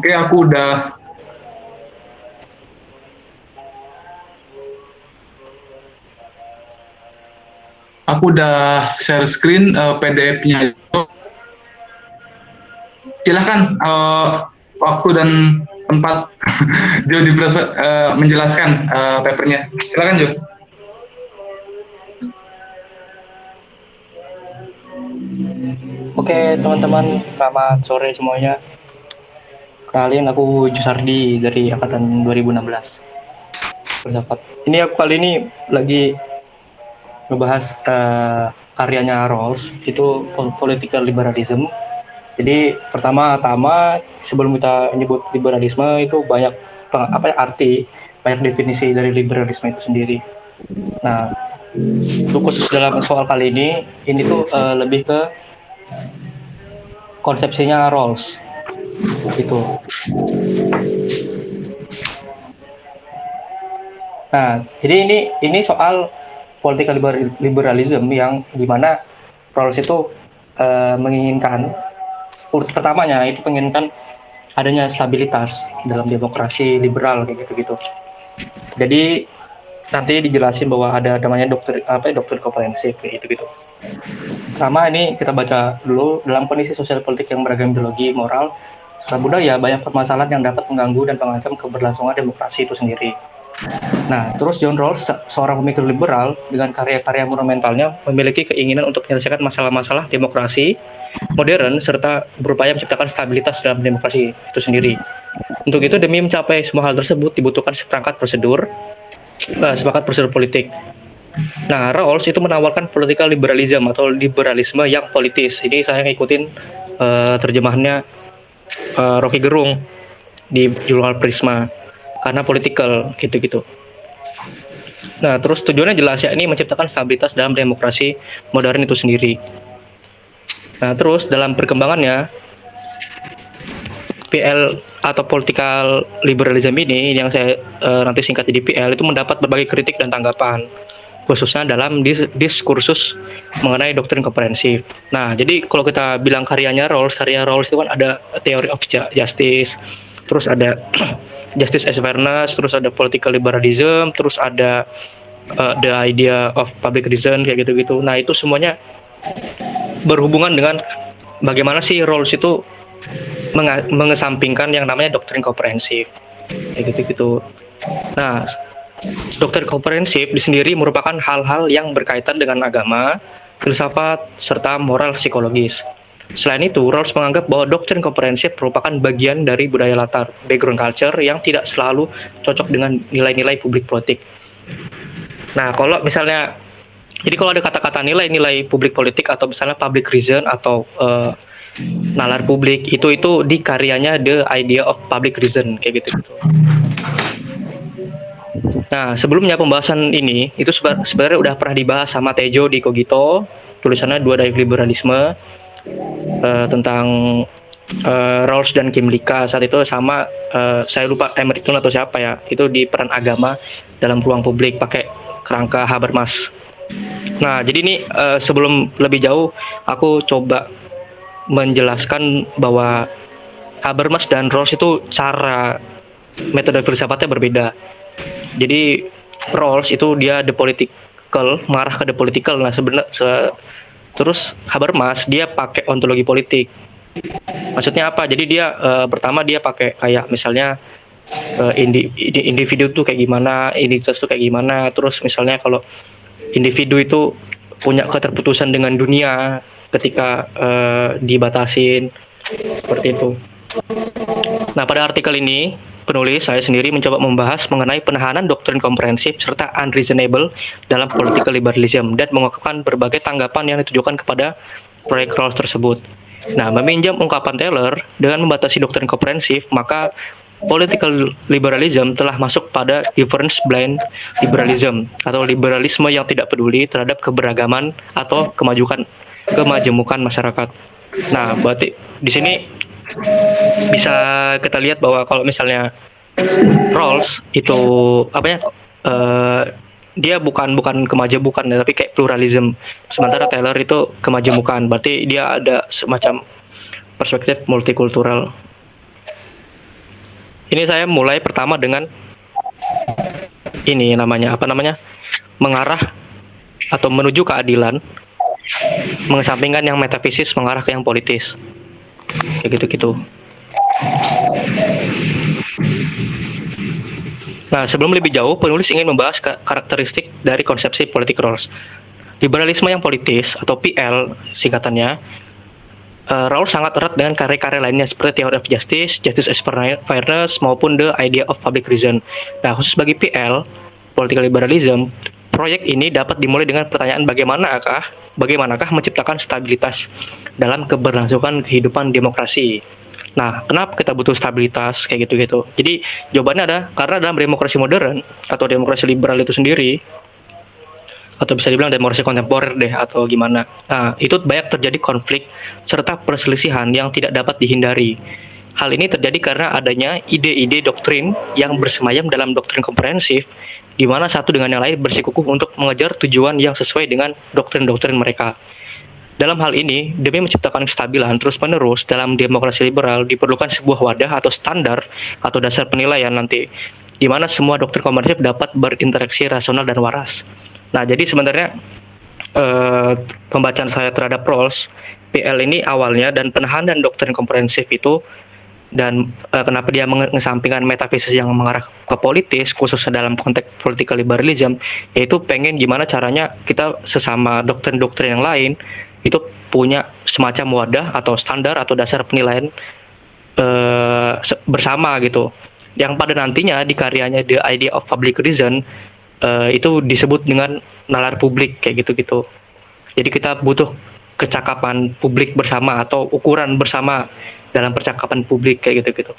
Oke, aku udah share screen PDF-nya. Silahkan waktu dan tempat Jo menjelaskan papernya. Silakan Jo. Oke teman-teman, selamat sore semuanya. Kenalin, aku Jusardi dari angkatan 2016. Bersahabat. Ini aku kali ini lagi ngebahas karyanya Rawls, itu political liberalism. Jadi pertama-tama sebelum kita menyebut liberalisme itu banyak arti, banyak definisi dari liberalisme itu sendiri. Nah, untuk khusus dalam soal kali ini tuh lebih ke konsepsinya Rawls gitu. Nah, jadi ini soal political liberalism yang dimana Rawls itu menginginkan pertamanya itu menginginkan adanya stabilitas dalam demokrasi liberal kayak gitu-gitu. Jadi nanti dijelasin bahwa ada namanya doktrin komprehensif kayak gitu-gitu. Pertama ini kita baca dulu, dalam kondisi sosial politik yang beragam ideologi, moral, serta budaya, banyak permasalahan yang dapat mengganggu dan mengancam keberlangsungan demokrasi itu sendiri. Nah, terus John Rawls, seorang pemikir liberal dengan karya-karya monumentalnya, memiliki keinginan untuk menyelesaikan masalah-masalah demokrasi modern serta berupaya menciptakan stabilitas dalam demokrasi itu sendiri. Untuk itu, demi mencapai semua hal tersebut dibutuhkan seperangkat prosedur politik. Nah, Rawls itu menawarkan political liberalism atau liberalisme yang politis. Ini saya ngikutin terjemahannya Rocky Gerung di jurnal Prisma. Karena political gitu-gitu. Nah, terus tujuannya jelas ya, ini menciptakan stabilitas dalam demokrasi modern itu sendiri. Nah, terus dalam perkembangannya PL atau political liberalism ini yang saya nanti singkat jadi PL itu mendapat berbagai kritik dan tanggapan, khususnya dalam diskursus mengenai doktrin komprehensif. Nah, jadi kalau kita bilang karya Rawls itu kan ada theory of justice, terus ada justice as fairness, terus ada political liberalism, terus ada the idea of public reason kayak gitu-gitu. Nah, itu semuanya berhubungan dengan bagaimana sih Rawls itu mengesampingkan yang namanya doktrin komprehensif kayak gitu-gitu. Nah, doktrin komprehensif sendiri merupakan hal-hal yang berkaitan dengan agama, filsafat, serta moral psikologis. Selain itu, Rawls menganggap bahwa doktrin komprehensif merupakan bagian dari budaya latar, background culture, yang tidak selalu cocok dengan nilai-nilai publik politik. Nah, kalau misalnya, jadi kalau ada kata-kata nilai-nilai publik politik atau misalnya public reason atau nalar publik, itu di karyanya The Idea of Public Reason, kayak gitu-gitu. Nah, sebelumnya pembahasan ini itu sebenarnya udah pernah dibahas sama Tejo di Kogito, tulisannya Dua Daya Liberalisme, tentang Rawls dan Kim Lika saat itu, sama saya lupa Emerton atau siapa ya, itu di peran agama dalam ruang publik pakai kerangka Habermas. Nah, jadi ini sebelum lebih jauh aku coba menjelaskan bahwa Habermas dan Rawls itu cara metode filsafatnya berbeda. Jadi Rawls itu dia the political, mengarah ke the political. Nah, sebenarnya terus Habermas dia pakai ontologi politik. Maksudnya apa? Jadi dia pertama dia pakai kayak misalnya individu tuh kayak gimana, identitas tuh kayak gimana. Terus misalnya kalau individu itu punya keterputusan dengan dunia ketika dibatasin seperti itu. Nah, pada artikel ini penulis saya sendiri mencoba membahas mengenai penahanan doktrin komprehensif serta unreasonable dalam political liberalism dan mengungkapkan berbagai tanggapan yang ditujukan kepada proyek Rawls tersebut. Nah, meminjam ungkapan Taylor dengan membatasi doktrin komprehensif, maka political liberalism telah masuk pada difference blind liberalism atau liberalisme yang tidak peduli terhadap keberagaman atau kemajemukan masyarakat. Nah, berarti di sini bisa kita lihat bahwa kalau misalnya Rawls itu dia bukan kemajemukan, tapi kayak pluralism. Sementara Taylor itu kemajemukan. Berarti dia ada semacam perspektif multikultural. Ini saya mulai pertama dengan ini namanya apa namanya? Mengarah atau menuju keadilan, mengesampingkan yang metafisis mengarah ke yang politis. Kayak gitu-gitu. Nah, sebelum lebih jauh, penulis ingin membahas karakteristik dari konsepsi politik Rawls. Liberalisme yang politis atau PL singkatannya, Rawls sangat erat dengan karya-karya lainnya seperti Theory of Justice, Justice as Fairness, maupun The Idea of Public Reason. Nah, khusus bagi PL, Political Liberalism, proyek ini dapat dimulai dengan pertanyaan bagaimanakah menciptakan stabilitas dalam keberlangsungan kehidupan demokrasi. Nah, kenapa kita butuh stabilitas kayak gitu-gitu? Jadi jawabannya ada karena dalam demokrasi modern atau demokrasi liberal itu sendiri, atau bisa dibilang demokrasi kontemporer deh atau gimana. Nah, itu banyak terjadi konflik serta perselisihan yang tidak dapat dihindari. Hal ini terjadi karena adanya ide-ide doktrin yang bersemayam dalam doktrin komprehensif, di mana satu dengan yang lain bersikukuh untuk mengejar tujuan yang sesuai dengan doktrin-doktrin mereka. Dalam hal ini, demi menciptakan kestabilan terus-menerus dalam demokrasi liberal diperlukan sebuah wadah atau standar atau dasar penilaian nanti, di mana semua doktrin komprehensif dapat berinteraksi rasional dan waras. Nah, jadi sebenarnya pembacaan saya terhadap Rawls, PL ini awalnya dan penahanan doktrin komprehensif itu dan kenapa dia mengesampingkan metafisis yang mengarah ke politis khususnya dalam konteks political liberalism, yaitu pengen gimana caranya kita sesama doktrin-doktrin yang lain itu punya semacam wadah atau standar atau dasar penilaian bersama gitu, yang pada nantinya di karyanya The Idea of Public Reason itu disebut dengan nalar publik kayak gitu-gitu. Jadi kita butuh kecakapan publik bersama atau ukuran bersama dalam percakapan publik kayak gitu-gitu.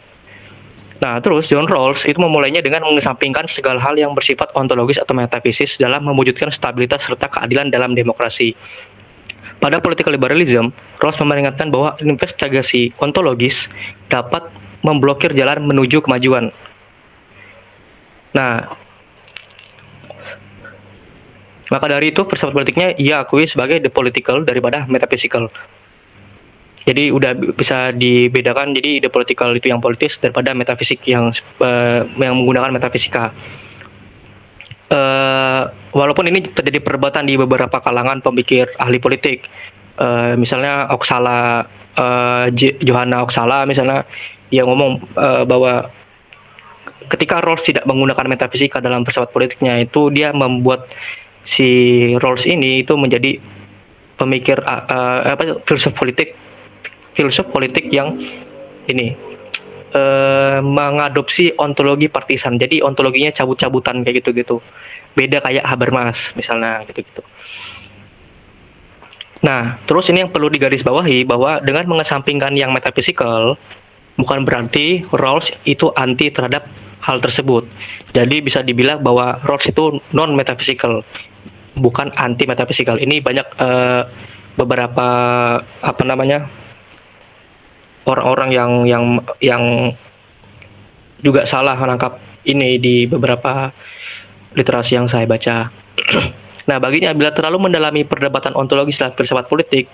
Nah, terus John Rawls itu memulainya dengan mengesampingkan segala hal yang bersifat ontologis atau metafisis dalam mewujudkan stabilitas serta keadilan dalam demokrasi. Pada political liberalism, Rawls memperingatkan bahwa investigasi ontologis dapat memblokir jalan menuju kemajuan. Nah, maka dari itu filsafat politiknya ia akui sebagai the political daripada metaphysical. Jadi udah bisa dibedakan, jadi the political itu yang politis daripada metafisik yang menggunakan metafisika. Walaupun ini terjadi perdebatan di beberapa kalangan pemikir ahli politik, misalnya Oksala, Johanna Oksala misalnya, yang ngomong bahwa ketika Rawls tidak menggunakan metafisika dalam filsafat politiknya, itu dia membuat si Rawls ini itu menjadi pemikir filsuf politik yang ini mengadopsi ontologi partisan. Jadi ontologinya cabut-cabutan kayak gitu-gitu. Beda kayak Habermas misalnya gitu-gitu. Nah, terus ini yang perlu digarisbawahi bahwa dengan mengesampingkan yang metafisikal bukan berarti Rawls itu anti terhadap hal tersebut. Jadi bisa dibilang bahwa Rawls itu non metafisikal, bukan anti metafisikal. Ini banyak beberapa orang-orang yang juga salah menangkap ini di beberapa literasi yang saya baca. Nah, baginya bila terlalu mendalami perdebatan ontologis dalam filsafat politik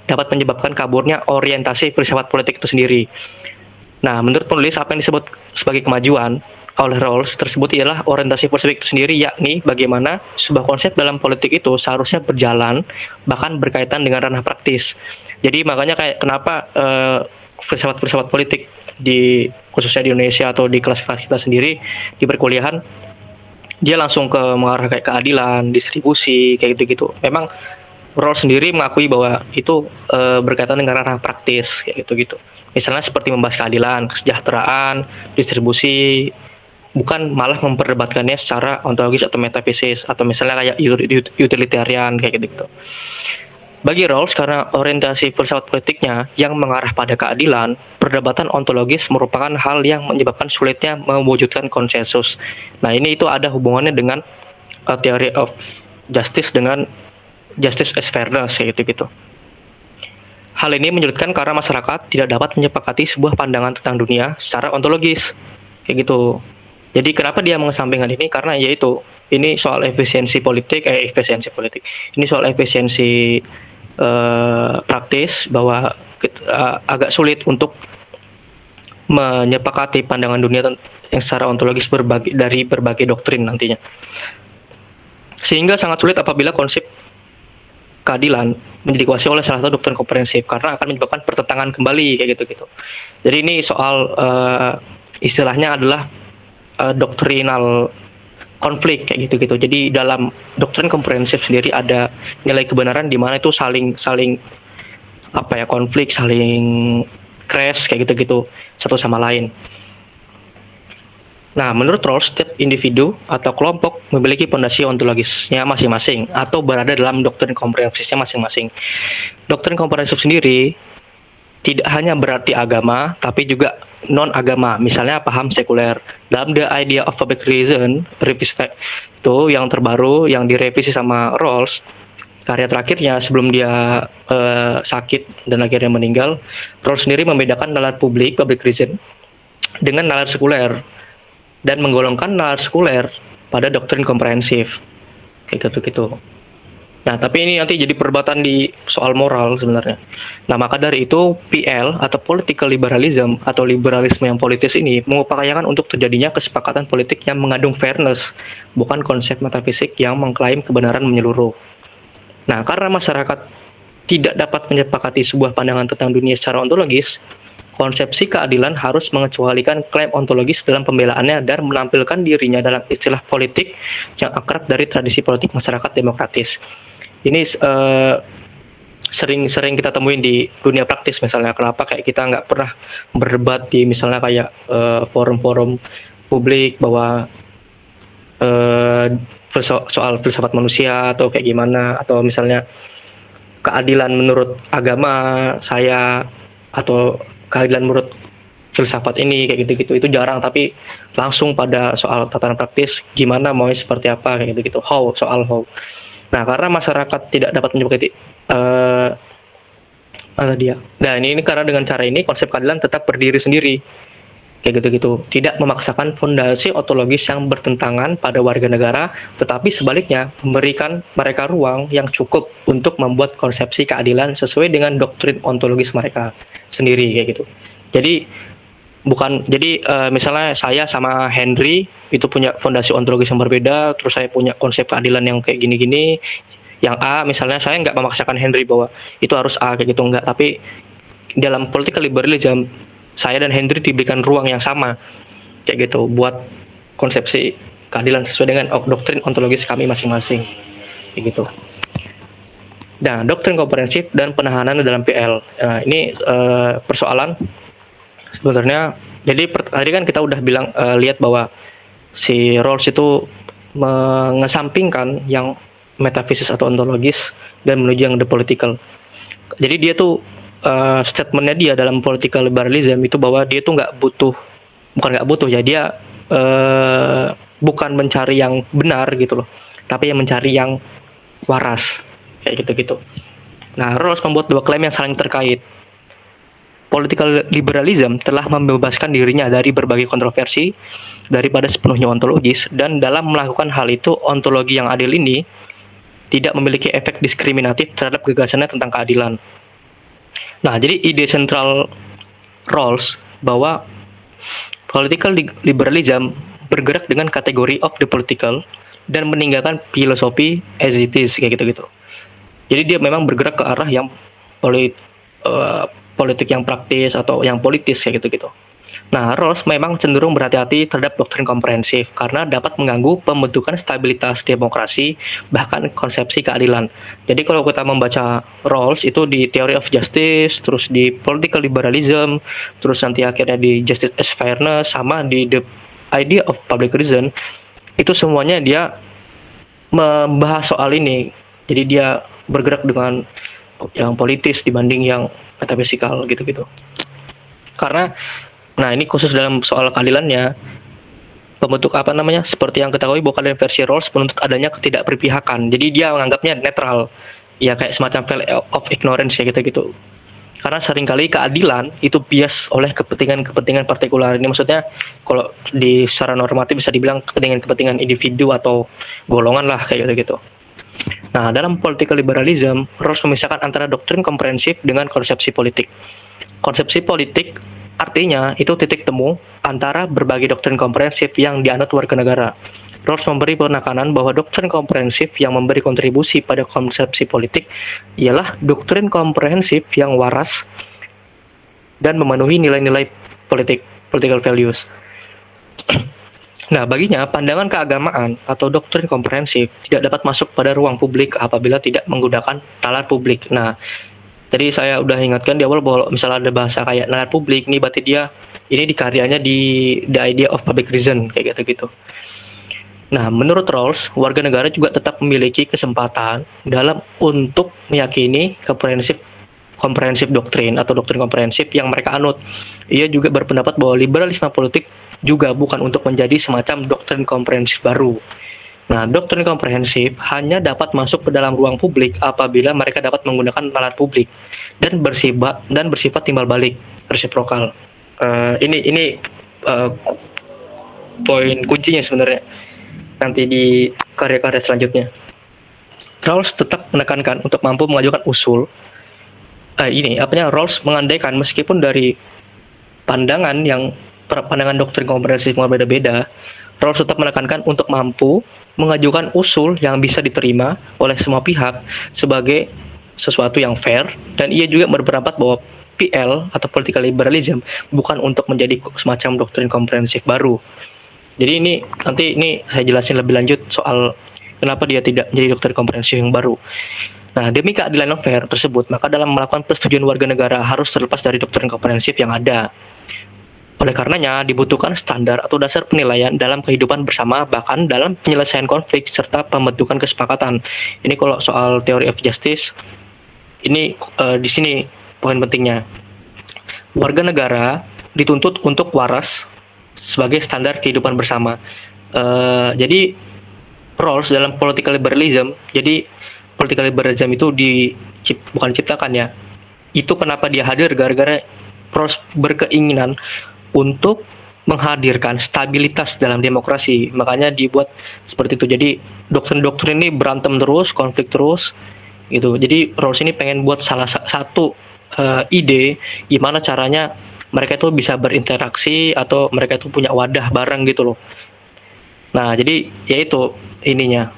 dapat menyebabkan kaburnya orientasi filsafat politik itu sendiri. Nah, menurut penulis, apa yang disebut sebagai kemajuan oleh Rawls tersebut ialah orientasi filsafat itu sendiri, yakni bagaimana sebuah konsep dalam politik itu seharusnya berjalan bahkan berkaitan dengan ranah praktis. Jadi makanya kayak kenapa filsafat-filsafat politik khususnya di Indonesia atau di kelas-kelas kita sendiri di perkuliahan, dia langsung mengarah kayak keadilan, distribusi kayak gitu-gitu. Memang Rawls sendiri mengakui bahwa itu berkaitan dengan ranah praktis kayak gitu-gitu. Misalnya seperti membahas keadilan, kesejahteraan, distribusi, bukan malah memperdebatkannya secara ontologis atau metafisis, atau misalnya kayak utilitarian kayak gitu. Bagi Rawls, karena orientasi filsafat politiknya yang mengarah pada keadilan, perdebatan ontologis merupakan hal yang menyebabkan sulitnya mewujudkan konsensus. Nah, ini itu ada hubungannya dengan Theory of Justice dengan Justice as Fairness kayak gitu. Hal ini menyulitkan karena masyarakat tidak dapat menyepakati sebuah pandangan tentang dunia secara ontologis kayak gitu. Jadi kenapa dia mengesampingkan ini? Karena yaitu ini soal efisiensi politik. Ini soal efisiensi praktis, bahwa agak sulit untuk menyepakati pandangan dunia yang secara ontologis dari berbagai doktrin nantinya. Sehingga sangat sulit apabila konsep keadilan menjadi dikuasai oleh salah satu doktrin komprehensif karena akan menyebabkan pertentangan kembali kayak gitu-gitu. Jadi ini soal istilahnya adalah doktrinal konflik kayak gitu-gitu. Jadi dalam doktrin komprehensif sendiri ada nilai kebenaran di mana itu saling konflik, saling crash kayak gitu-gitu satu sama lain. Nah, menurut Rawls, setiap individu atau kelompok memiliki fondasi ontologisnya masing-masing atau berada dalam doktrin komprehensifnya masing-masing. Doktrin komprehensif sendiri tidak hanya berarti agama, tapi juga non-agama, misalnya paham sekuler. Dalam The Idea of Public Reason, revisi itu yang terbaru, yang direvisi sama Rawls, karya terakhirnya sebelum dia sakit dan akhirnya meninggal, Rawls sendiri membedakan nalar publik, public reason, dengan nalar sekuler, dan menggolongkan nalar sekuler pada doktrin komprehensif kayak gitu-gitu. Nah, tapi ini nanti jadi perdebatan di soal moral sebenarnya. Nah, maka dari itu PL atau political liberalism atau liberalisme yang politis ini mengupayakan untuk terjadinya kesepakatan politik yang mengandung fairness, bukan konsep metafisik yang mengklaim kebenaran menyeluruh. Nah, karena masyarakat tidak dapat menyepakati sebuah pandangan tentang dunia secara ontologis, konsepsi keadilan harus mengecualikan klaim ontologis dalam pembelaannya dan menampilkan dirinya dalam istilah politik yang akrab dari tradisi politik masyarakat demokratis. Ini sering kita temuin di dunia praktis misalnya. Kenapa kayak kita nggak pernah berdebat di misalnya kayak forum-forum publik bahwa soal filsafat manusia atau kayak gimana, atau misalnya keadilan menurut agama saya atau keadilan menurut filsafat ini kayak gitu-gitu, itu jarang. Tapi langsung pada soal tatanan praktis gimana mau seperti apa kayak gitu-gitu, soal how. Nah, karena masyarakat tidak dapat menyepakati nah ini karena dengan cara ini konsep keadilan tetap berdiri sendiri kayak gitu-gitu, tidak memaksakan fondasi ontologis yang bertentangan pada warga negara, tetapi sebaliknya memberikan mereka ruang yang cukup untuk membuat konsepsi keadilan sesuai dengan doktrin ontologis mereka sendiri kayak gitu. Jadi misalnya saya sama Henry itu punya fondasi ontologis yang berbeda, terus saya punya konsep keadilan yang kayak gini-gini, yang A misalnya, saya nggak memaksakan Henry bahwa itu harus A kayak gitu, enggak. Tapi dalam political liberalism saya dan Henry diberikan ruang yang sama kayak gitu buat konsepsi keadilan sesuai dengan doktrin ontologis kami masing-masing kayak gitu. Nah, doktrin komprehensif dan penahanan dalam PL. Nah, ini persoalan sebenarnya. Jadi tadi kan kita udah bilang lihat bahwa si Rawls itu mengesampingkan yang metafisis atau ontologis dan menuju yang the political. Jadi dia tuh statementnya dia dalam political liberalism itu bahwa dia tuh dia bukan mencari yang benar gitu loh, tapi yang mencari yang waras kayak gitu-gitu. Nah, Rawls membuat dua klaim yang saling terkait. Political liberalism telah membebaskan dirinya dari berbagai kontroversi daripada sepenuhnya ontologis, dan dalam melakukan hal itu ontologi yang adil ini tidak memiliki efek diskriminatif terhadap gagasannya tentang keadilan. Nah, jadi ide sentral Rawls bahwa political liberalism bergerak dengan kategori of the political dan meninggalkan filosofi as it is kayak gitu-gitu. Jadi dia memang bergerak ke arah yang politik yang praktis atau yang politis kayak gitu-gitu. Nah, Rawls memang cenderung berhati-hati terhadap doktrin komprehensif karena dapat mengganggu pembentukan stabilitas demokrasi, bahkan konsepsi keadilan. Jadi kalau kita membaca Rawls itu di Theory of Justice, terus di Political Liberalism, terus nanti akhirnya di Justice as Fairness, sama di The Idea of Public Reason, itu semuanya dia membahas soal ini. Jadi dia bergerak dengan yang politis dibanding yang metafisikal gitu-gitu. Karena nah, ini khusus dalam soal keadilannya, pembentuk seperti yang ketahui bahwa keadilan versi Rawls menuntut adanya ketidakberpihakan. Jadi dia menganggapnya netral, ya kayak semacam veil of ignorance ya gitu-gitu. Karena seringkali keadilan itu bias oleh kepentingan-kepentingan partikular. Ini maksudnya kalau di secara normatif bisa dibilang kepentingan-kepentingan individu atau golongan lah kayak gitu-gitu. Nah, dalam political liberalism, Rawls memisahkan antara doktrin komprehensif dengan konsepsi politik. Konsepsi politik Artinya, itu titik temu antara berbagai doktrin komprehensif yang dianut warga negara. Rawls memberi penekanan bahwa doktrin komprehensif yang memberi kontribusi pada konsepsi politik ialah doktrin komprehensif yang waras dan memenuhi nilai-nilai politik, political values. Nah, baginya, pandangan keagamaan atau doktrin komprehensif tidak dapat masuk pada ruang publik apabila tidak menggunakan nalar publik. Nah, tadi saya udah ingatkan di awal bahwa misalnya ada bahasa kayak nalar publik, ini berarti dia ini di karyanya di The Idea of Public Reason, kayak gitu-gitu. Nah, menurut Rawls, warga negara juga tetap memiliki kesempatan dalam untuk meyakini komprehensif doktrin atau doktrin komprehensif yang mereka anut. Ia juga berpendapat bahwa liberalisme politik juga bukan untuk menjadi semacam doktrin komprehensif baru. Nah, doktrin komprehensif hanya dapat masuk ke dalam ruang publik apabila mereka dapat menggunakan nalar publik dan bersifat timbal balik, resiprokal. Ini poin kuncinya sebenarnya nanti di karya-karya selanjutnya. Rawls tetap menekankan untuk mampu mengajukan usul. Rawls mengandaikan meskipun dari pandangan doktrin komprehensif yang berbeda-beda, Rawls tetap menekankan untuk mampu mengajukan usul yang bisa diterima oleh semua pihak sebagai sesuatu yang fair, dan ia juga berpendapat bahwa PL atau political liberalism bukan untuk menjadi semacam doktrin komprehensif baru. Jadi nanti saya jelasin lebih lanjut soal kenapa dia tidak menjadi doktrin komprehensif yang baru. Nah, demi keadilan yang fair tersebut, maka dalam melakukan persetujuan warga negara harus terlepas dari doktrin komprehensif yang ada. Oleh karenanya, dibutuhkan standar atau dasar penilaian dalam kehidupan bersama, bahkan dalam penyelesaian konflik serta pembentukan kesepakatan. Ini kalau soal teori of justice, ini di sini poin pentingnya. Warga negara dituntut untuk waras sebagai standar kehidupan bersama. Jadi Rawls dalam political liberalism, jadi political liberalism itu bukan diciptakan ya. Itu kenapa dia hadir, gara-gara Rawls berkeinginan untuk menghadirkan stabilitas dalam demokrasi, makanya dibuat seperti itu. Jadi doktrin-doktrin ini berantem terus, konflik terus, gitu. Jadi Rawls ini pengen buat salah satu ide gimana caranya mereka itu bisa berinteraksi atau mereka itu punya wadah bareng gitu loh. Nah, jadi yaitu ininya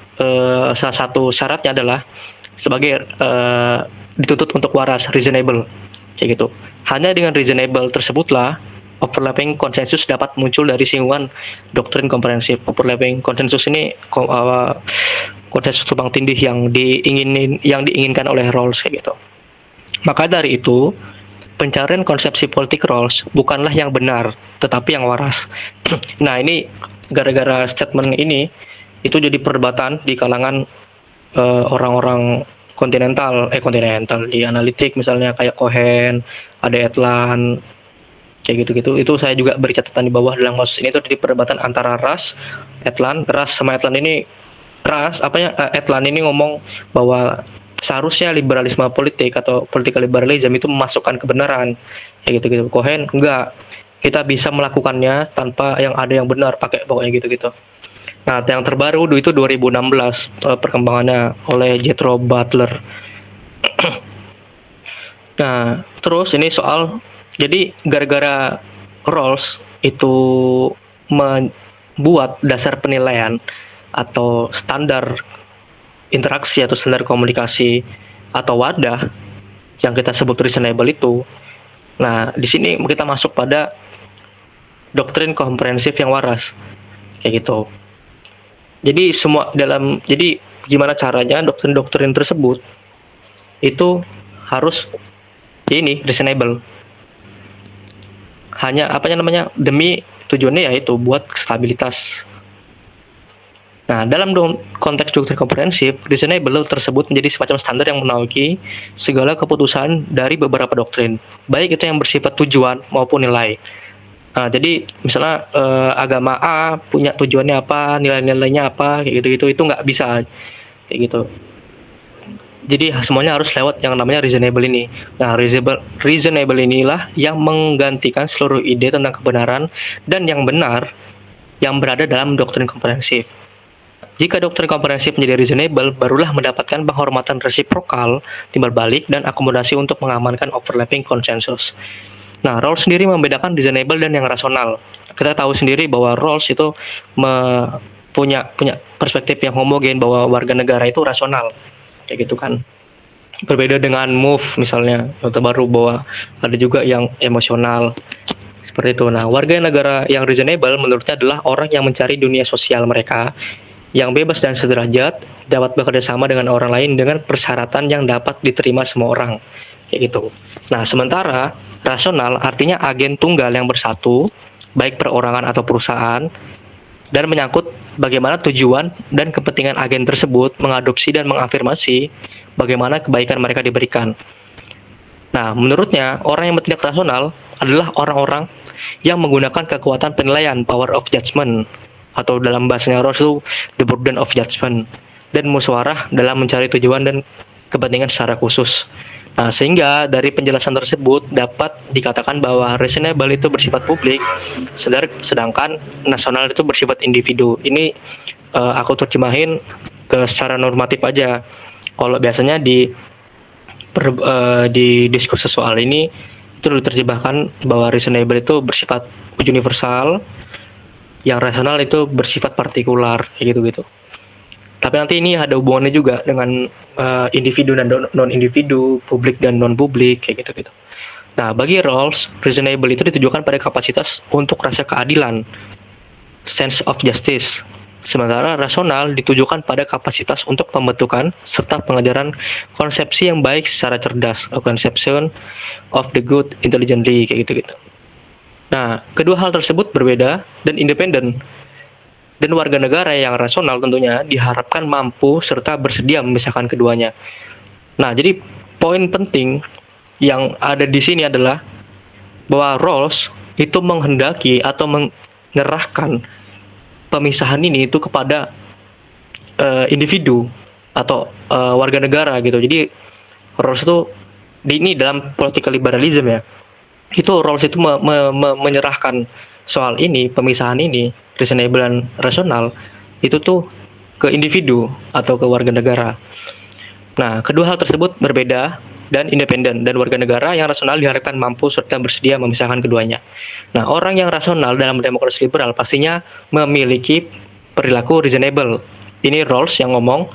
salah satu syaratnya adalah sebagai dituntut untuk waras, reasonable, kayak gitu. Hanya dengan reasonable tersebutlah overlapping konsensus dapat muncul dari singgungan doktrin komprehensif. Overlapping konsensus ini konsensus tumpang tindih yang diinginkan oleh Rawls, kayak gitu. Maka dari itu, pencarian konsepsi politik Rawls bukanlah yang benar, tetapi yang waras. Nah, ini gara-gara statement ini itu jadi perdebatan di kalangan orang-orang kontinental di analitik, misalnya kayak Cohen, ada Atlan, kayak gitu-gitu. Itu saya juga beri catatan di bawah dalam kasus ini. Itu jadi perdebatan antara Atlan ini Atlan ini ngomong bahwa seharusnya liberalisme politik atau political liberalism itu memasukkan kebenaran, kayak gitu-gitu. Cohen enggak, kita bisa melakukannya tanpa yang ada yang benar, pakai pokoknya gitu-gitu. Nah, yang terbaru itu 2016 perkembangannya oleh Jethro Butler. Nah, terus ini soal, jadi gara-gara Rawls itu membuat dasar penilaian atau standar interaksi atau standar komunikasi atau wadah yang kita sebut reasonable itu. Nah, di sini kita masuk pada doktrin komprehensif yang waras, kayak gitu. Jadi jadi gimana caranya doktrin-doktrin tersebut itu harus reasonable. Hanya demi tujuannya yaitu buat stabilitas. Nah, dalam konteks doktrin komprehensif, reasonable tersebut menjadi semacam standar yang menaungi segala keputusan dari beberapa doktrin, baik itu yang bersifat tujuan maupun nilai. Nah, jadi misalnya agama A punya tujuannya apa, nilai-nilainya apa, kayak gitu-gitu, itu nggak bisa kayak gitu. Jadi semuanya harus lewat yang namanya reasonable ini. Nah, reasonable inilah yang menggantikan seluruh ide tentang kebenaran dan yang benar yang berada dalam doktrin komprehensif. Jika doktrin komprehensif menjadi reasonable, barulah mendapatkan penghormatan resiprokal, timbal balik, dan akomodasi untuk mengamankan overlapping konsensus. Nah, Rawls sendiri membedakan reasonable dan yang rasional. Kita tahu sendiri bahwa Rawls itu punya perspektif yang homogen bahwa warga negara itu rasional, kayak gitu kan. Berbeda dengan Move misalnya, yang terbaru bahwa ada juga yang emosional seperti itu. Nah, warga negara yang reasonable menurutnya adalah orang yang mencari dunia sosial mereka yang bebas dan sederajat, dapat bekerja sama dengan orang lain dengan persyaratan yang dapat diterima semua orang, kayak gitu. Nah, sementara rasional artinya agen tunggal yang bersatu, baik perorangan atau perusahaan, dan menyangkut bagaimana tujuan dan kepentingan agen tersebut mengadopsi dan mengafirmasi bagaimana kebaikan mereka diberikan. Nah, menurutnya, orang yang bertindak rasional adalah orang-orang yang menggunakan kekuatan penilaian, power of judgment, atau dalam bahasanya Rawls itu the burden of judgment, dan musyawarah dalam mencari tujuan dan kepentingan secara khusus. Nah, sehingga dari penjelasan tersebut dapat dikatakan bahwa reasonable itu bersifat publik, sedangkan nasional itu bersifat individu. Ini aku terjemahin ke secara normatif aja. Kalau biasanya di diskursus soal ini itu diterjemahkan bahwa reasonable itu bersifat universal, yang rasional itu bersifat partikular, kayak gitu-gitu. Tapi nanti ini ada hubungannya juga dengan individu dan non-individu, publik dan non-publik, kayak gitu-gitu. Nah, bagi Rawls, reasonable itu ditujukan pada kapasitas untuk rasa keadilan, sense of justice. Sementara rasional ditujukan pada kapasitas untuk pembentukan serta pengajaran konsepsi yang baik secara cerdas, a conception of the good intelligently, kayak gitu-gitu. Nah, kedua hal tersebut berbeda dan independen. Dan warga negara yang rasional tentunya diharapkan mampu serta bersedia memisahkan keduanya. Nah, jadi poin penting yang ada di sini adalah bahwa Rawls itu menghendaki atau menyerahkan pemisahan ini itu kepada individu atau warga negara gitu. Jadi Rawls itu ini dalam political liberalism ya. Itu Rawls itu menyerahkan soal ini, pemisahan ini, reasonable dan rasional, itu tuh ke individu atau ke warga negara. Nah, kedua hal tersebut berbeda dan independen, dan warga negara yang rasional diharapkan mampu serta bersedia memisahkan keduanya. Nah, orang yang rasional dalam demokrasi liberal pastinya memiliki perilaku reasonable. Ini Rawls yang ngomong,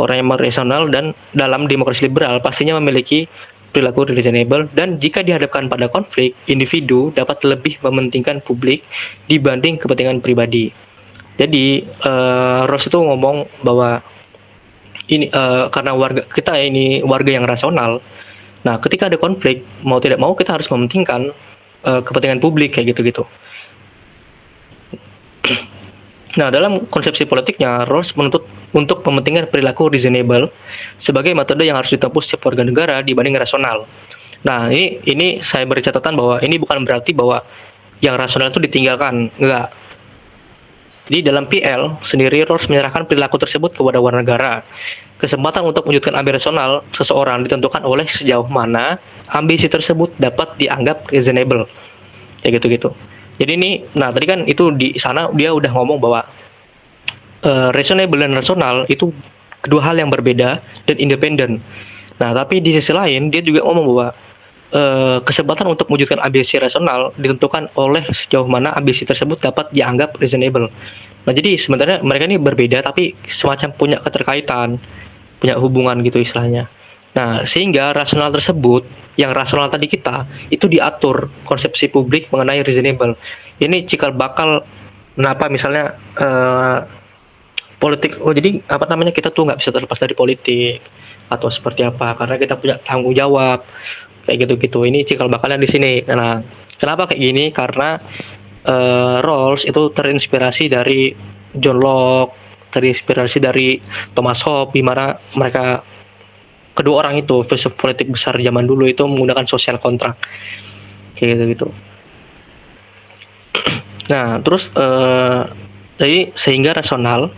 orang yang rasional dan dalam demokrasi liberal pastinya memiliki perilaku reasonable, dan jika dihadapkan pada konflik, individu dapat lebih mementingkan publik dibanding kepentingan pribadi. Jadi Rawls itu ngomong bahwa ini karena kita ini warga yang rasional. Nah, ketika ada konflik, mau tidak mau kita harus mementingkan kepentingan publik, kayak gitu-gitu. Nah, dalam konsepsi politiknya, Rawls menuntut untuk mementingkan perilaku reasonable sebagai metode yang harus ditempuh setiap warga negara dibanding rasional. Nah, ini saya beri catatan bahwa ini bukan berarti bahwa yang rasional itu ditinggalkan, enggak. Jadi dalam PL sendiri, Rawls menyerahkan perilaku tersebut kepada warga negara. Kesempatan untuk mewujudkan ambisi rasional seseorang ditentukan oleh sejauh mana ambisi tersebut dapat dianggap reasonable, kayak gitu-gitu. Jadi ini, nah tadi kan itu di sana dia udah ngomong bahwa reasonable dan rasional itu kedua hal yang berbeda dan independen. Nah, tapi di sisi lain dia juga ngomong bahwa kesempatan untuk mewujudkan ambisi rasional ditentukan oleh sejauh mana ambisi tersebut dapat dianggap reasonable. Nah, jadi sebenarnya mereka ini berbeda tapi semacam punya keterkaitan, punya hubungan gitu istilahnya. Nah, sehingga rasional tersebut, yang rasional tadi kita, itu diatur konsepsi publik mengenai reasonable. Ini cikal bakal kenapa misalnya politik, jadi apa namanya, kita tuh nggak bisa terlepas dari politik atau seperti apa, karena kita punya tanggung jawab, kayak gitu-gitu. Ini cikal bakalnya di sini. Nah, kenapa kayak gini? Karena Rawls itu terinspirasi dari John Locke, terinspirasi dari Thomas Hobbes, di mana mereka kedua orang itu filsuf politik besar zaman dulu itu menggunakan social contract, kayak gitu-gitu. Nah, terus jadi sehingga rasional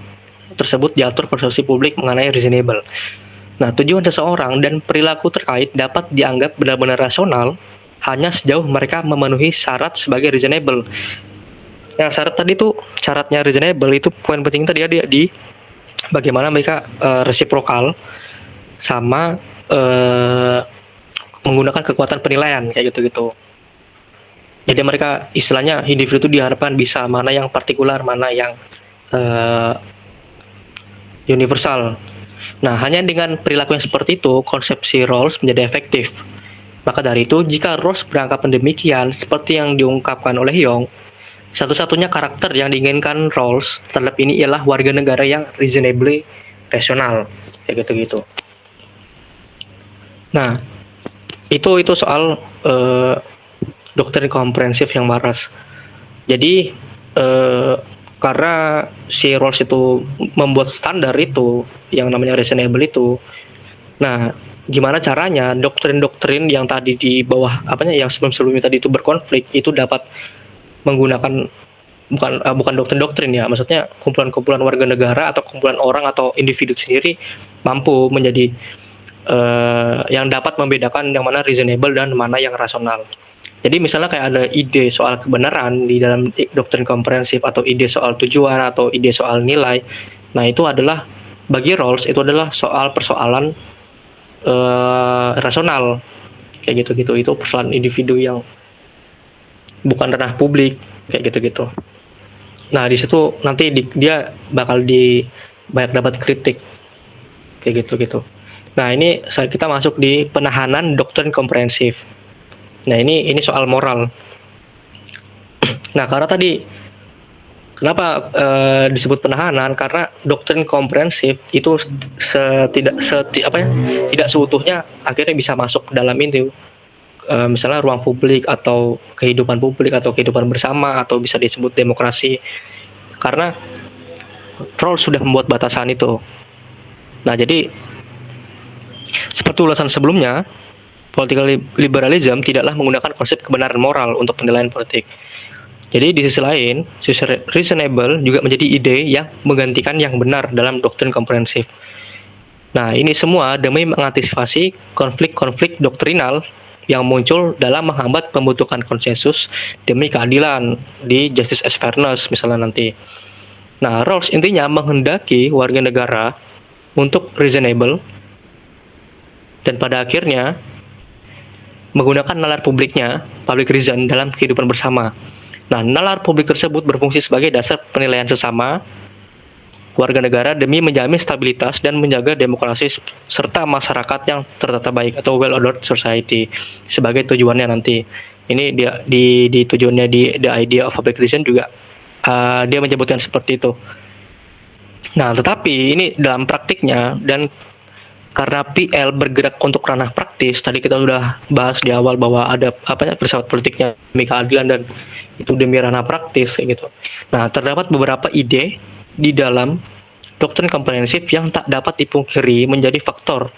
tersebut diatur konsepsi publik mengenai reasonable. Nah, tujuan seseorang dan perilaku terkait dapat dianggap benar-benar rasional hanya sejauh mereka memenuhi syarat sebagai reasonable. Yang syarat tadi tuh, syaratnya reasonable itu poin penting tadi ada di bagaimana mereka resiprokal sama menggunakan kekuatan penilaian, kayak gitu-gitu. Jadi mereka istilahnya individu itu diharapkan bisa mana yang partikular, mana yang eh, universal. Nah, hanya dengan perilaku yang seperti itu, konsepsi roles menjadi efektif. Maka dari itu, jika roles beranggapan demikian, seperti yang diungkapkan oleh Young, satu-satunya karakter yang diinginkan roles terhadap ini ialah warga negara yang reasonably rasional, kayak gitu-gitu. Nah, itu soal doktrin komprehensif yang waras. Jadi karena si Rawls itu membuat standar itu yang namanya reasonable itu. Nah, gimana caranya doktrin-doktrin yang tadi di bawah yang sebelum-sebelumnya tadi itu berkonflik itu dapat menggunakan bukan doktrin-doktrin ya, maksudnya kumpulan-kumpulan warga negara atau kumpulan orang atau individu sendiri mampu menjadi yang dapat membedakan yang mana reasonable dan mana yang rasional. Jadi misalnya kayak ada ide soal kebenaran di dalam doktrin komprehensif atau ide soal tujuan atau ide soal nilai. Nah, itu adalah bagi Rawls itu adalah soal persoalan rasional kayak gitu-gitu. Itu persoalan individu yang bukan ranah publik kayak gitu-gitu. Nah, di situ nanti dia bakal banyak dapat kritik kayak gitu-gitu. Nah, ini kita masuk di penahanan doktrin komprehensif. Nah, ini soal moral. Nah, karena tadi kenapa disebut penahanan? Karena doktrin komprehensif itu tidak seutuhnya akhirnya bisa masuk dalam itu. Misalnya ruang publik atau kehidupan publik atau kehidupan bersama atau bisa disebut demokrasi. Karena Rawls sudah membuat batasan itu. Nah, jadi seperti ulasan sebelumnya, political liberalism tidaklah menggunakan konsep kebenaran moral untuk penilaian politik. Jadi di sisi lain, reasonable juga menjadi ide yang menggantikan yang benar dalam doktrin komprehensif. Nah, ini semua demi mengantisipasi konflik-konflik doktrinal yang muncul dalam menghambat pembentukan konsensus demi keadilan di justice as fairness misalnya nanti. Nah, Rawls intinya menghendaki warga negara untuk reasonable dan pada akhirnya menggunakan nalar publiknya, public reason dalam kehidupan bersama. Nah, nalar publik tersebut berfungsi sebagai dasar penilaian sesama warga negara demi menjamin stabilitas dan menjaga demokrasi serta masyarakat yang tertata baik atau well-ordered society sebagai tujuannya nanti. Ini dia di tujuannya di The Idea of Public Reason juga dia menyebutkan seperti itu. Nah, tetapi ini dalam praktiknya dan karena PL bergerak untuk ranah praktis, tadi kita sudah bahas di awal bahwa ada filsafat politiknya demi keadilan dan itu demi ranah praktis kayak gitu. Nah, terdapat beberapa ide di dalam doktrin komprehensif yang tak dapat dipungkiri menjadi faktor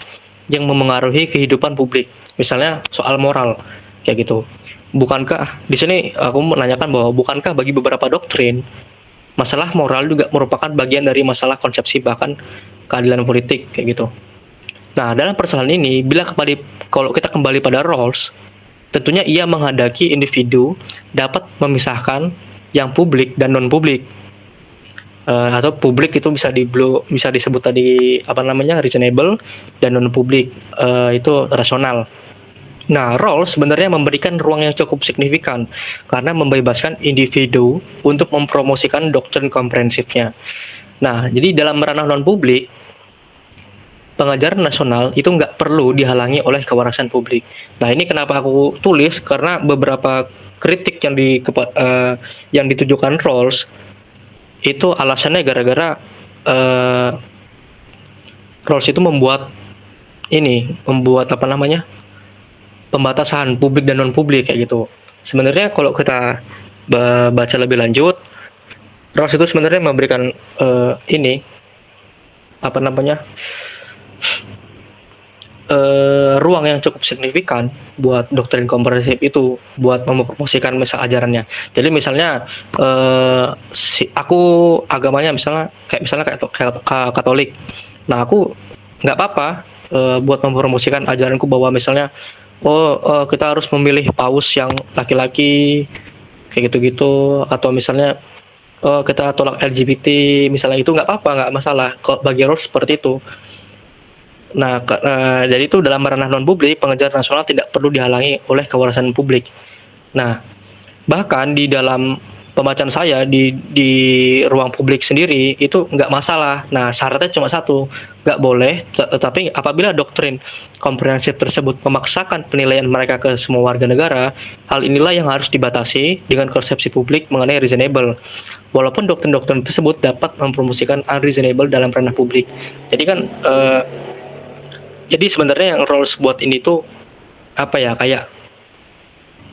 yang memengaruhi kehidupan publik. Misalnya soal moral kayak gitu. Bukankah di sini aku menanyakan bahwa bukankah bagi beberapa doktrin masalah moral juga merupakan bagian dari masalah konsepsi bahkan keadilan politik kayak gitu. Nah, dalam persoalan ini, kalau kita kembali pada Rawls, tentunya ia menghendaki individu dapat memisahkan yang publik dan non publik. Atau publik itu bisa disebut tadi reasonable dan non publik itu rasional. Nah, Rawls sebenarnya memberikan ruang yang cukup signifikan karena membebaskan individu untuk mempromosikan doktrin komprehensifnya. Nah, jadi dalam ranah non publik, pengajaran nasional itu nggak perlu dihalangi oleh kewarasan publik. Nah, ini kenapa aku tulis karena beberapa kritik yang ditujukan Rawls itu alasannya gara-gara Rawls itu membuat pembatasan publik dan non publik kayak gitu. Sebenarnya kalau kita baca lebih lanjut, Rawls itu sebenarnya memberikan ruang yang cukup signifikan buat doktrin komprehensif itu buat mempromosikan ajarannya. Jadi misalnya aku agamanya misalnya kayak Katolik. Nah, aku nggak apa-apa buat mempromosikan ajaranku bahwa misalnya kita harus memilih paus yang laki-laki kayak gitu-gitu, atau misalnya kita tolak LGBT misalnya, itu nggak apa-apa, nggak masalah kok bagi Rawls seperti itu. Nah, jadi itu dalam ranah non publik, pengajaran nasional tidak perlu dihalangi oleh kewarasan publik. Nah, Bahkan di dalam pembacaan saya di ruang publik sendiri itu nggak masalah. Nah, syaratnya cuma satu, nggak boleh. Tetapi apabila doktrin komprehensif tersebut memaksakan penilaian mereka ke semua warga negara, hal inilah yang harus dibatasi dengan konsepsi publik mengenai reasonable. Walaupun doktrin-doktrin tersebut dapat mempromosikan unreasonable dalam ranah publik. Jadi kan, jadi sebenarnya yang Rawls buat ini tuh apa ya, kayak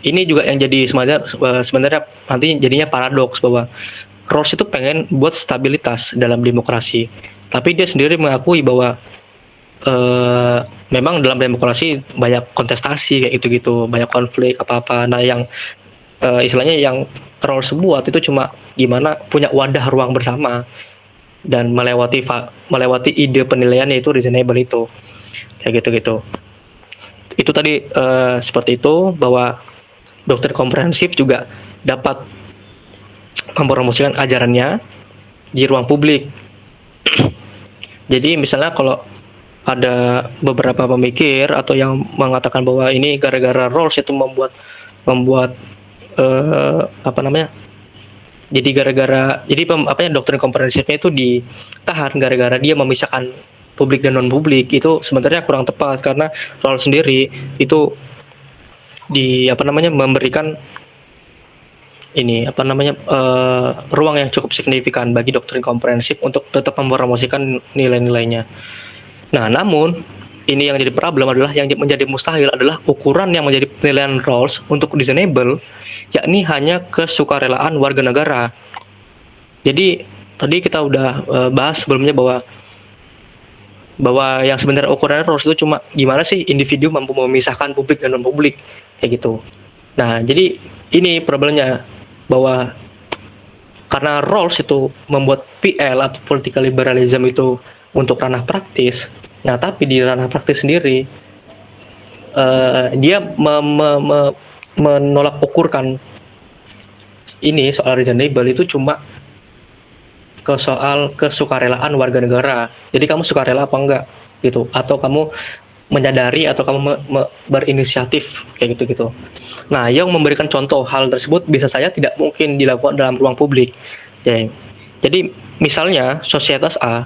ini juga yang jadi sebenarnya nanti jadinya paradoks bahwa Rawls itu pengen buat stabilitas dalam demokrasi, tapi dia sendiri mengakui bahwa memang dalam demokrasi banyak kontestasi kayak gitu-gitu, banyak konflik apa-apa. Nah, yang istilahnya yang Rawls buat itu cuma gimana punya wadah ruang bersama dan melewati ide penilaiannya itu reasonable itu kayak gitu-gitu. Itu tadi seperti itu, bahwa dokter komprehensif juga dapat mempromosikan ajarannya di ruang publik. Jadi misalnya kalau ada beberapa pemikir atau yang mengatakan bahwa ini gara-gara Rawls itu membuat apa namanya? Jadi doktrin komprehensifnya itu ditahan gara-gara dia memisahkan publik dan non publik, itu sebenarnya kurang tepat karena Rawls sendiri itu memberikan ruang yang cukup signifikan bagi doktrin komprehensif untuk tetap mempromosikan nilai-nilainya. Nah, namun ini yang jadi problem adalah yang menjadi mustahil adalah ukuran yang menjadi penilaian Rawls untuk reasonable, yakni hanya kesukarelaan warga negara. Jadi tadi kita udah bahas sebelumnya bahwa yang sebenarnya ukurannya Rawls itu cuma gimana sih individu mampu memisahkan publik dan non publik kayak gitu. Nah, jadi ini problemnya, bahwa karena Rawls itu membuat PL atau political liberalism itu untuk ranah praktis. Nah, tapi di ranah praktis sendiri dia menolak ukurkan ini soal reasonable itu cuma ke soal kesukarelaan warga negara. Jadi kamu sukarela apa enggak gitu, atau kamu menyadari atau kamu berinisiatif kayak gitu-gitu. Nah, yang memberikan contoh hal tersebut bisa saja tidak mungkin dilakukan dalam ruang publik. Jadi misalnya Sosietas A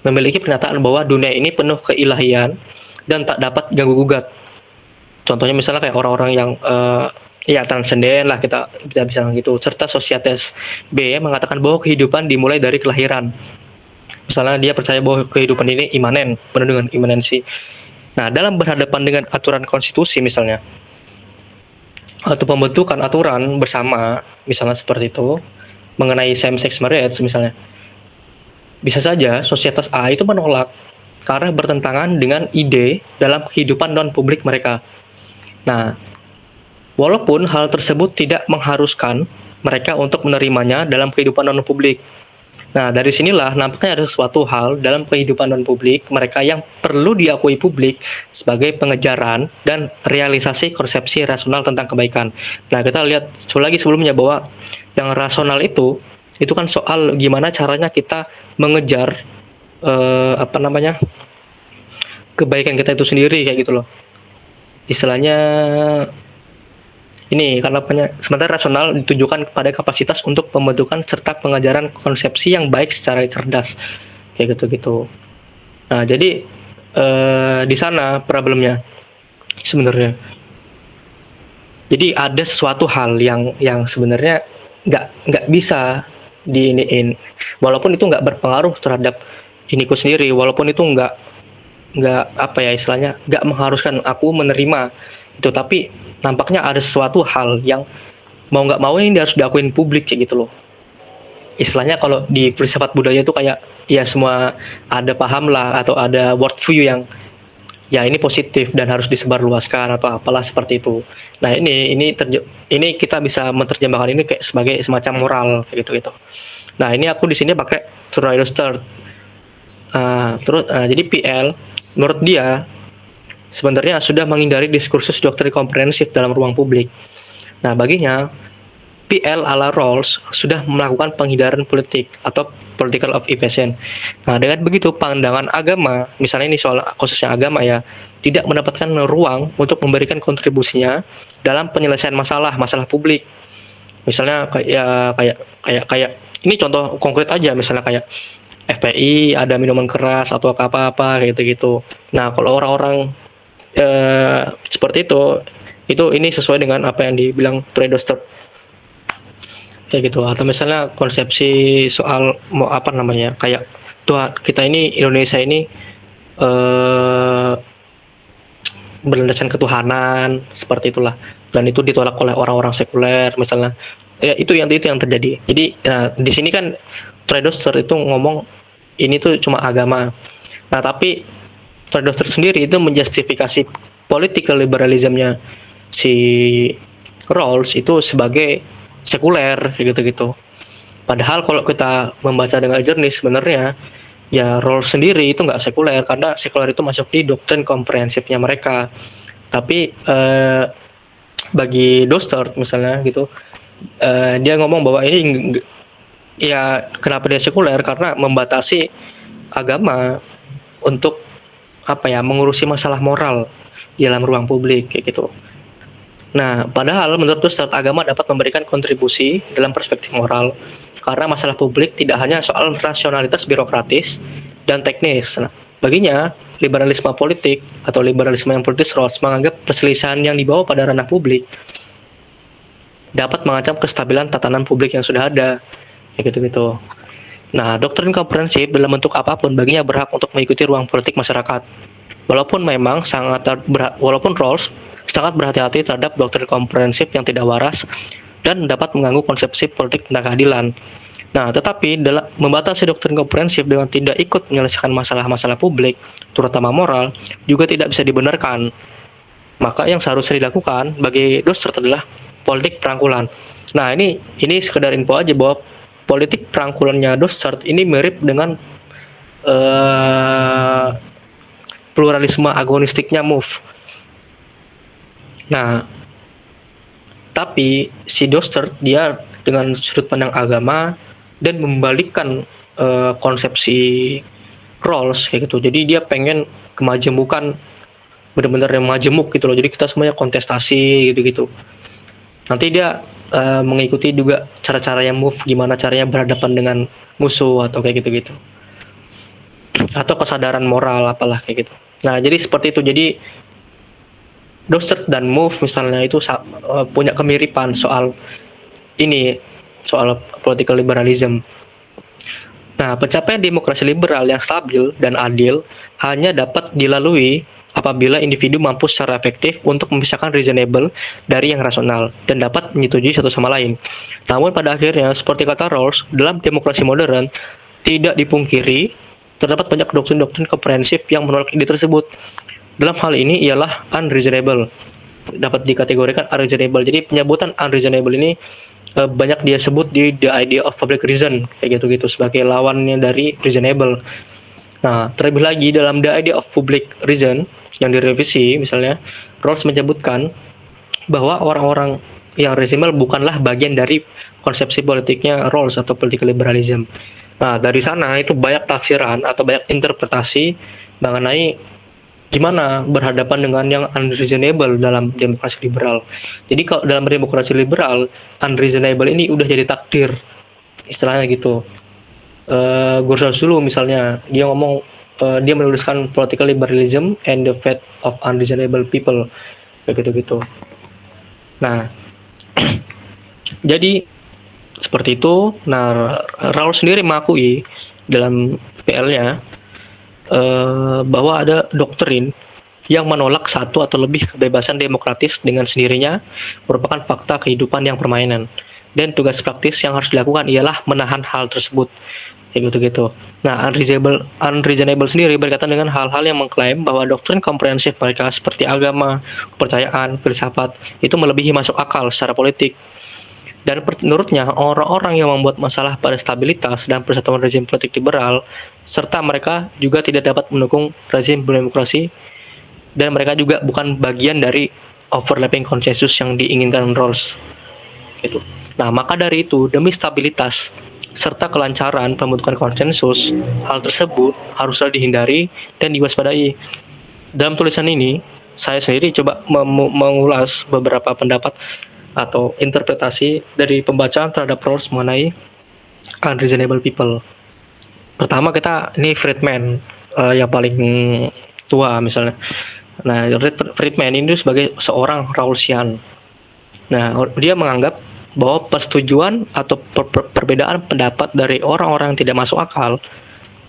memiliki pernyataan bahwa dunia ini penuh keilahian dan tak dapat ganggu gugat. Contohnya misalnya kayak orang-orang yang transenden lah, kita bisa bilang gitu. Serta Sosietas B mengatakan bahwa kehidupan dimulai dari kelahiran. Misalnya dia percaya bahwa kehidupan ini imanen, penuh dengan imanensi. Nah, dalam berhadapan dengan aturan konstitusi misalnya, atau pembentukan aturan bersama, misalnya seperti itu, mengenai same-sex marriage misalnya, bisa saja Sosietas A itu menolak karena bertentangan dengan ide dalam kehidupan non-publik mereka. Nah, walaupun hal tersebut tidak mengharuskan mereka untuk menerimanya dalam kehidupan non-publik. Nah, dari sinilah nampaknya ada sesuatu hal dalam kehidupan non-publik mereka yang perlu diakui publik sebagai pengejaran dan realisasi konsepsi rasional tentang kebaikan. Nah, kita lihat lagi sebelumnya bahwa yang rasional itu kan soal gimana caranya kita mengejar kebaikan kita itu sendiri kayak gitu loh. Istilahnya ini karena sementara rasional ditujukan pada kapasitas untuk pembentukan serta pengajaran konsepsi yang baik secara cerdas kayak gitu-gitu. Nah, jadi di sana problemnya sebenarnya. Jadi ada sesuatu hal yang sebenarnya nggak bisa diiniin, walaupun itu nggak berpengaruh terhadap iniku sendiri, walaupun itu nggak nggak mengharuskan aku menerima itu, tapi nampaknya ada sesuatu hal yang mau nggak mau ini harus diakuin publik kayak gitu loh. Istilahnya kalau di filsafat budaya itu kayak ya semua ada paham lah atau ada worldview yang ya ini positif dan harus disebarluaskan atau apalah seperti itu. Nah, ini kita bisa menerjemahkan ini kayak sebagai semacam moral kayak gitu. Nah, ini aku di sini pakai Zoroaster. Jadi PL menurut dia sebenarnya sudah menghindari diskursus doktrin komprehensif dalam ruang publik. Nah, baginya PL ala Rawls sudah melakukan penghindaran politik atau political of evasion. Nah, dengan begitu pandangan agama, misalnya ini soal khususnya agama ya, tidak mendapatkan ruang untuk memberikan kontribusinya dalam penyelesaian masalah publik. Misalnya kayak ini contoh konkret aja, misalnya kayak FPI ada minuman keras atau apa-apa gitu-gitu. Nah, kalau orang-orang seperti itu ini sesuai dengan apa yang dibilang Predoster kayak gitu. Atau misalnya konsepsi soal mau apa namanya, kayak Tuhan kita ini Indonesia ini eh berlandaskan ketuhanan seperti itulah, dan itu ditolak oleh orang-orang sekuler misalnya. Ya itu yang terjadi. Jadi di sini kan Predoster itu ngomong ini tuh cuma agama. Nah, tapi Predoster sendiri itu menjustifikasi political liberalismnya si Rawls itu sebagai sekuler kayak gitu-gitu. Padahal kalau kita membaca dengan jernih sebenarnya ya Rawls sendiri itu nggak sekuler, karena sekuler itu masuk di doktrin komprehensifnya mereka. Tapi bagi Dostert misalnya gitu, dia ngomong bahwa ini ya kenapa dia sekuler, karena membatasi agama untuk apa ya, mengurusi masalah moral di dalam ruang publik kayak gitu. Nah, padahal menurut Ustadz, agama dapat memberikan kontribusi dalam perspektif moral, karena masalah publik tidak hanya soal rasionalitas birokratis dan teknis. Nah, baginya, liberalisme politik atau liberalisme yang politis Rawls menganggap perselisihan yang dibawa pada ranah publik dapat mengancam kestabilan tatanan publik yang sudah ada, kayak gitu-gitu. Nah, doktrin komprehensif dalam bentuk apapun baginya berhak untuk mengikuti ruang politik masyarakat. Walaupun Rawls sangat berhati-hati terhadap doktrin komprehensif yang tidak waras dan dapat mengganggu konsepsi politik tentang keadilan. Nah, tetapi dalam membatasi doktrin komprehensif dengan tidak ikut menyelesaikan masalah-masalah publik, terutama moral, juga tidak bisa dibenarkan. Maka yang seharusnya dilakukan bagi Dostert adalah politik perangkulan. Nah, ini sekedar info aja bahwa politik perangkulannya Dostert ini mirip dengan pluralisme agonistiknya Mouffe. Nah, tapi si Dostert dia dengan sudut pandang agama dan membalikkan konsepsi Rawls kayak gitu. Jadi dia pengen kemajemukan, benar-benar yang majemuk gitu loh. Jadi kita semuanya kontestasi gitu-gitu. Nanti dia mengikuti juga cara-cara yang Mouffe, gimana caranya berhadapan dengan musuh atau kayak gitu-gitu. Atau kesadaran moral apalah kayak gitu. Nah, jadi seperti itu. Jadi Dostert dan Mouffe misalnya itu punya kemiripan soal political liberalism. Nah, pencapaian demokrasi liberal yang stabil dan adil hanya dapat dilalui apabila individu mampu secara efektif untuk memisahkan reasonable dari yang rasional dan dapat menyetujui satu sama lain. Namun pada akhirnya, seperti kata Rawls, dalam demokrasi modern tidak dipungkiri terdapat banyak doktrin-doktrin komprehensif yang menolak ide tersebut. Dalam hal ini ialah unreasonable, dapat dikategorikan unreasonable. Jadi penyebutan unreasonable ini banyak dia sebut di The Idea of Public Reason kayak gitu-gitu sebagai lawannya dari reasonable. Nah, terlebih lagi dalam The Idea of Public Reason yang direvisi misalnya, Rawls menyebutkan bahwa orang-orang yang reasonable bukanlah bagian dari konsepsi politiknya Rawls atau political liberalism. Nah, dari sana itu banyak tafsiran atau banyak interpretasi mengenai gimana berhadapan dengan yang unreasonable dalam demokrasi liberal. Jadi kalau dalam demokrasi liberal, unreasonable ini udah jadi takdir, istilahnya gitu. Gursas dulu misalnya, dia ngomong, dia menuliskan political liberalism and the fate of unreasonable people, kayak gitu-gitu. Nah, jadi seperti itu. Nah, Rawls sendiri mengakui dalam PL-nya bahwa ada doktrin yang menolak satu atau lebih kebebasan demokratis dengan sendirinya merupakan fakta kehidupan yang permainan, dan tugas praktis yang harus dilakukan ialah menahan hal tersebut, kayak gitu-gitu. Nah, unreasonable sendiri berkaitan dengan hal-hal yang mengklaim bahwa doktrin komprehensif mereka seperti agama, kepercayaan, filsafat itu melebihi masuk akal secara politik. Dan menurutnya, orang-orang yang membuat masalah pada stabilitas dan persatuan rezim politik liberal, serta mereka juga tidak dapat mendukung rezim demokrasi, dan mereka juga bukan bagian dari overlapping konsensus yang diinginkan Rawls. Gitu. Nah, maka dari itu, demi stabilitas serta kelancaran pembentukan konsensus, hal tersebut haruslah dihindari dan diwaspadai. Dalam tulisan ini, saya sendiri coba mengulas beberapa pendapat atau interpretasi dari pembacaan terhadap Rawls mengenai unreasonable people. Pertama kita ini Friedman yang paling tua misalnya. Nah, Friedman ini sebagai seorang Rawlsian. Nah, dia menganggap bahwa persetujuan atau perbedaan pendapat dari orang-orang yang tidak masuk akal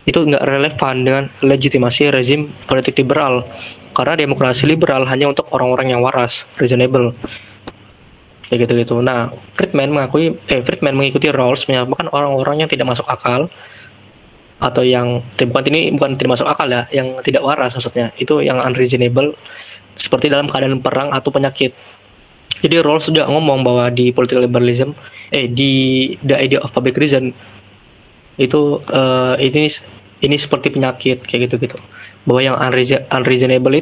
itu nggak relevan dengan legitimasi rezim politik liberal, karena demokrasi liberal hanya untuk orang-orang yang waras, reasonable, kayak gitu-gitu. Nah, Friedman mengikuti Rawls menyamakan orang-orang yang tidak masuk akal atau yang bukan tidak masuk akal ya, yang tidak waras maksudnya, itu yang unreasonable, seperti dalam keadaan perang atau penyakit. Jadi Rawls sudah ngomong bahwa di political liberalism, di the idea of public reason itu ini seperti penyakit kayak gitu-gitu. Bahwa yang unreasonable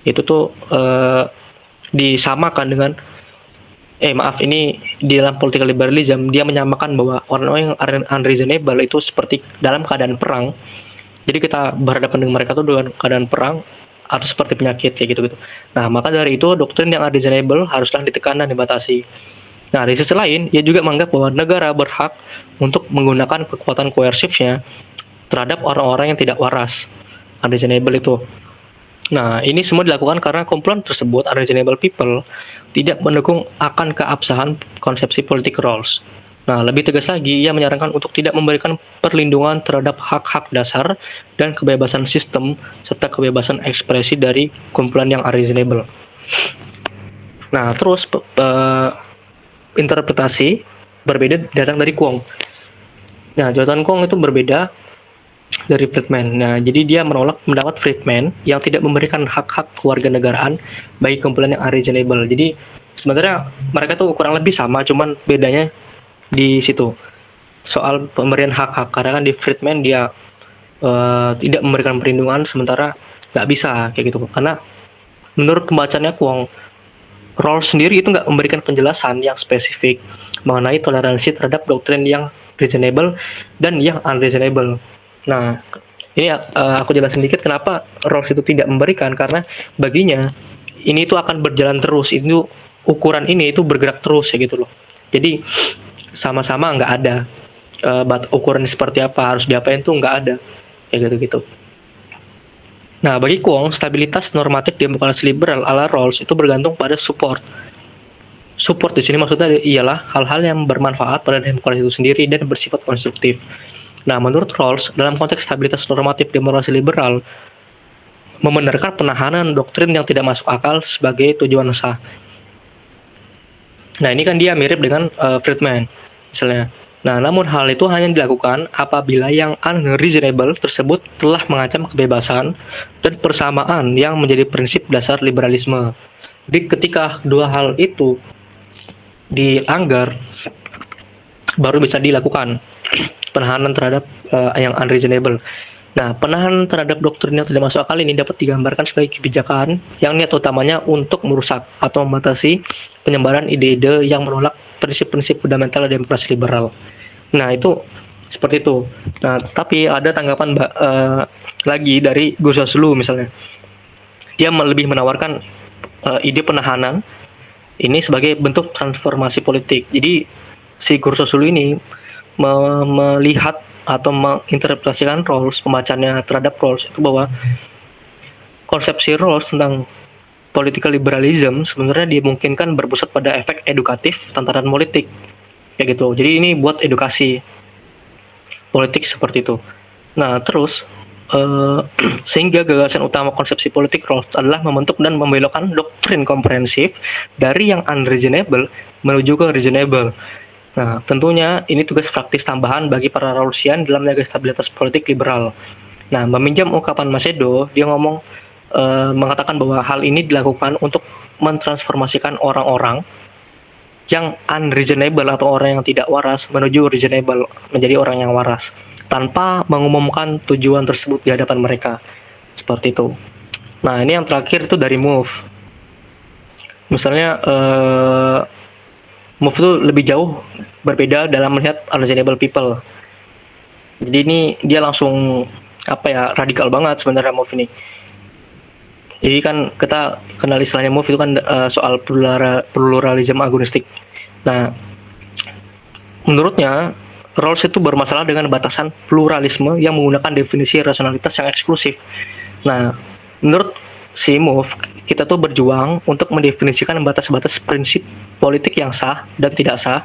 itu tuh disamakan dengan ini di dalam political liberalism dia menyamakan bahwa orang-orang yang unreasonable itu seperti dalam keadaan perang. Jadi kita berhadapan dengan mereka tuh dengan keadaan perang atau seperti penyakit kayak gitu-gitu. Nah, maka dari itu doktrin yang unreasonable haruslah ditekan dan dibatasi. Nah, di sisi lain, ia juga menganggap bahwa negara berhak untuk menggunakan kekuatan koersifnya terhadap orang-orang yang tidak waras, unreasonable itu. Nah, ini semua dilakukan karena kumpulan tersebut, unreasonable people, tidak mendukung akan keabsahan konsepsi politik Rawls. Nah, lebih tegas lagi, ia menyarankan untuk tidak memberikan perlindungan terhadap hak-hak dasar dan kebebasan sistem, serta kebebasan ekspresi dari kumpulan yang unreasonable. Nah, terus interpretasi berbeda datang dari Kuang. Nah, Jonathan Kuang itu berbeda dari Friedman. Nah, jadi dia menolak pendapat Friedman yang tidak memberikan hak-hak kewarganegaraan bagi kumpulan yang unreasonable. Jadi sebenarnya mereka tuh kurang lebih sama, cuman bedanya di situ soal pemberian hak-hak. Karena kan di Friedman dia tidak memberikan perlindungan, sementara nggak bisa kayak gitu. Karena menurut pembacanya Kuang, Rawls sendiri itu nggak memberikan penjelasan yang spesifik mengenai toleransi terhadap doktrin yang reasonable dan yang unreasonable. Nah, ini aku jelasin sedikit kenapa Rawls itu tidak memberikan, karena baginya ini tuh akan berjalan terus, itu ukuran ini itu bergerak terus ya gitu loh. Jadi sama-sama nggak ada ukuran seperti apa harus diapain tuh nggak ada kayak gitu-gitu. Nah, bagi Kuang, stabilitas normatif demokrasi liberal ala Rawls itu bergantung pada support. Support di sini maksudnya ialah hal-hal yang bermanfaat pada demokrasi itu sendiri dan bersifat konstruktif. Nah, menurut Rawls, dalam konteks stabilitas normatif demokrasi liberal, membenarkan penahanan doktrin yang tidak masuk akal sebagai tujuan sah. Nah, ini kan dia mirip dengan Friedman, misalnya. Nah, namun hal itu hanya dilakukan apabila yang unreasonable tersebut telah mengancam kebebasan dan persamaan yang menjadi prinsip dasar liberalisme. Jadi ketika dua hal itu dilanggar, baru bisa dilakukan penahanan terhadap yang unreasonable. Nah, penahanan terhadap doktrin yang tidak masuk akal ini dapat digambarkan sebagai kebijakan yang niat utamanya untuk merusak atau membatasi penyebaran ide-ide yang menolak prinsip-prinsip fundamental demokrasi liberal. Nah, itu seperti itu. Nah, tapi ada tanggapan lagi dari Gursoslu misalnya. Dia lebih menawarkan ide penahanan ini sebagai bentuk transformasi politik. Jadi si Gursoslu ini melihat atau menginterpretasikan Rawls, pembacanya terhadap Rawls itu bahwa konsepsi Rawls tentang political liberalism sebenarnya dimungkinkan berpusat pada efek edukatif tataran politik kayak gitu. Jadi ini buat edukasi politik seperti itu. Nah, terus sehingga gagasan utama konsepsi politik Rawls adalah membentuk dan membelokkan doktrin komprehensif dari yang unreasonable menuju ke reasonable. Nah, tentunya ini tugas praktis tambahan bagi para Rawlsian dalam menjaga stabilitas politik liberal. Nah, meminjam ungkapan Macedo, dia mengatakan bahwa hal ini dilakukan untuk mentransformasikan orang-orang yang unreasonable atau orang yang tidak waras menuju reasonable, menjadi orang yang waras, tanpa mengumumkan tujuan tersebut di hadapan mereka. Seperti itu. Nah, ini yang terakhir itu dari Move. Misalnya Move itu lebih jauh berbeda dalam melihat unreasonable people. Jadi ini dia langsung radikal banget sebenarnya Move ini. Jadi kan kita kenal istilahnya MOVE itu kan soal pluralism agonistik. Nah, menurutnya Rawls itu bermasalah dengan batasan pluralisme yang menggunakan definisi rasionalitas yang eksklusif. Nah, menurut si MOVE, kita tuh berjuang untuk mendefinisikan batas-batas prinsip politik yang sah dan tidak sah.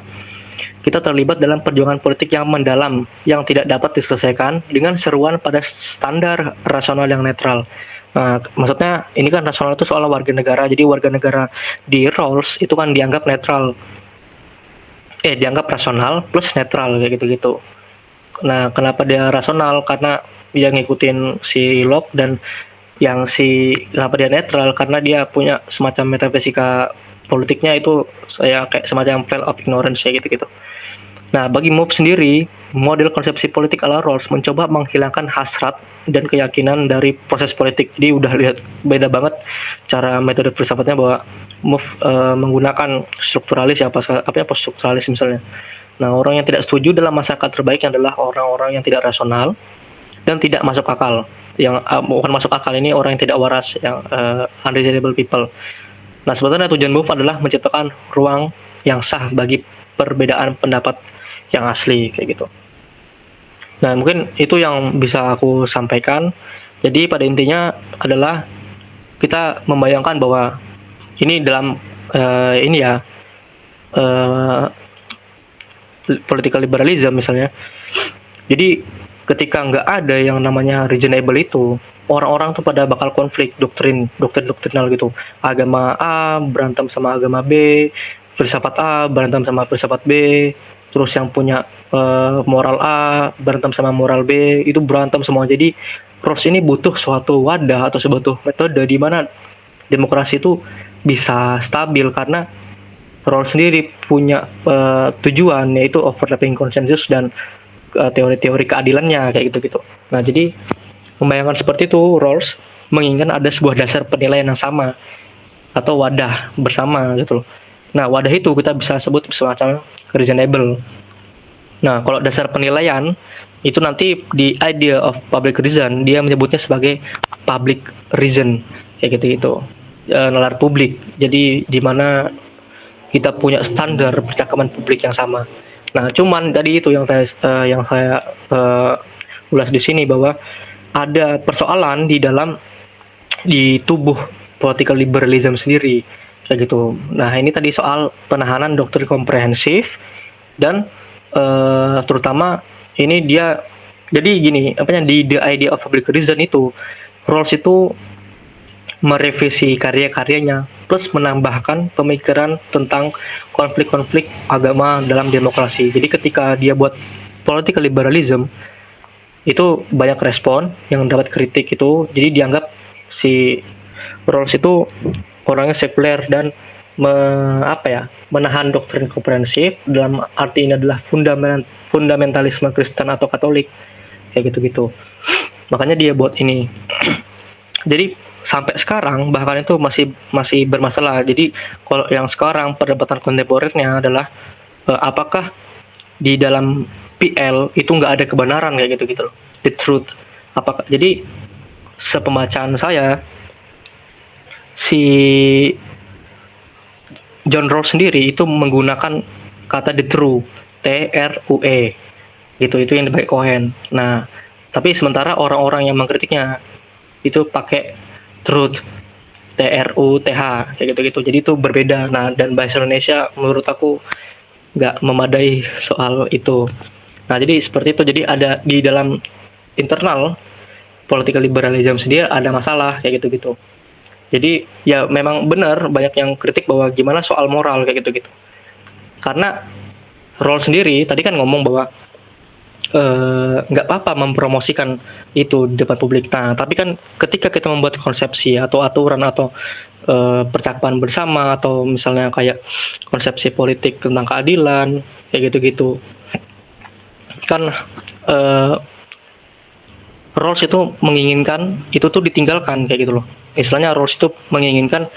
Kita terlibat dalam perjuangan politik yang mendalam, yang tidak dapat diselesaikan dengan seruan pada standar rasional yang netral. Nah, maksudnya ini kan rasional itu soal warga negara, jadi warga negara di Rawls itu kan dianggap netral, dianggap rasional plus netral kayak gitu-gitu. Nah, kenapa dia rasional? Karena dia ngikutin si Locke, dan kenapa dia netral? Karena dia punya semacam metafisika politiknya itu saya kayak semacam veil of ignorance kayak gitu-gitu. Nah, bagi MOVE sendiri, model konsepsi politik ala Rawls mencoba menghilangkan hasrat dan keyakinan dari proses politik. Jadi udah lihat beda banget cara metode filsafatnya, bahwa MOVE menggunakan strukturalis ya, apa post strukturalis misalnya. Nah, orang yang tidak setuju dalam masyarakat terbaiknya adalah orang-orang yang tidak rasional dan tidak masuk akal. Yang bukan masuk akal ini orang yang tidak waras, yang unreasonable people. Nah, sebetulnya tujuan MOVE adalah menciptakan ruang yang sah bagi perbedaan pendapat yang asli kayak gitu. Nah, mungkin itu yang bisa aku sampaikan. Jadi pada intinya adalah kita membayangkan bahwa ini dalam political liberalism misalnya. Jadi ketika nggak ada yang namanya reasonable itu, orang-orang tuh pada bakal konflik doktrinal gitu. Agama A berantem sama agama B, filsafat A berantem sama filsafat B, terus yang punya moral A berantem sama moral B, itu berantem semua. Jadi Rawls ini butuh suatu wadah atau suatu metode di mana demokrasi itu bisa stabil, karena Rawls sendiri punya tujuan, yaitu overlapping consensus dan teori-teori keadilannya kayak gitu-gitu. Nah, jadi membayangkan seperti itu, Rawls menginginkan ada sebuah dasar penilaian yang sama atau wadah bersama gitu loh. Nah, wadah itu kita bisa sebut semacam reasonable. Nah, kalau dasar penilaian itu nanti di idea of public reason dia menyebutnya sebagai public reason kayak gitu-gitu. Nalar publik. Jadi di mana kita punya standar percakapan publik yang sama. Nah, cuman tadi itu yang saya ulas di sini, bahwa ada persoalan di tubuh political liberalism sendiri kayak gitu. Nah, ini tadi soal penahanan doktrin komprehensif, dan terutama ini dia jadi gini, di The Idea of Public Reason itu Rawls itu merevisi karya-karyanya plus menambahkan pemikiran tentang konflik-konflik agama dalam demokrasi. Jadi ketika dia buat political liberalism itu banyak respon yang dapat kritik itu, jadi dianggap si Rawls itu orangnya sekuler dan menahan doktrin komprehensif, dalam arti ini adalah fundamentalisme Kristen atau Katolik kayak gitu-gitu. Makanya dia buat ini. Jadi sampai sekarang bahkan itu masih bermasalah. Jadi kalau yang sekarang perdebatan kontemporernya adalah apakah di dalam PL itu nggak ada kebenaran kayak gitu-gitu loh. The truth. Jadi sepembacaan saya, si John Rawls sendiri itu menggunakan kata the true, TRUE. Itu yang dipakai Cohen. Nah, tapi sementara orang-orang yang mengkritiknya itu pakai truth, TRUTH kayak gitu-gitu. Jadi itu berbeda. Nah, dan bahasa Indonesia menurut aku nggak memadai soal itu. Nah, jadi seperti itu. Jadi ada di dalam internal political liberalism sendiri ada masalah kayak gitu-gitu. Jadi ya memang benar banyak yang kritik bahwa gimana soal moral kayak gitu-gitu. Karena Rawls sendiri tadi kan ngomong bahwa nggak apa-apa mempromosikan itu di depan publik. Nah, tapi kan ketika kita membuat konsepsi atau aturan atau percakapan bersama, atau misalnya kayak konsepsi politik tentang keadilan kayak gitu-gitu, kan Rawls itu menginginkan itu tuh ditinggalkan kayak gitu loh. Istilahnya Rawls itu menginginkan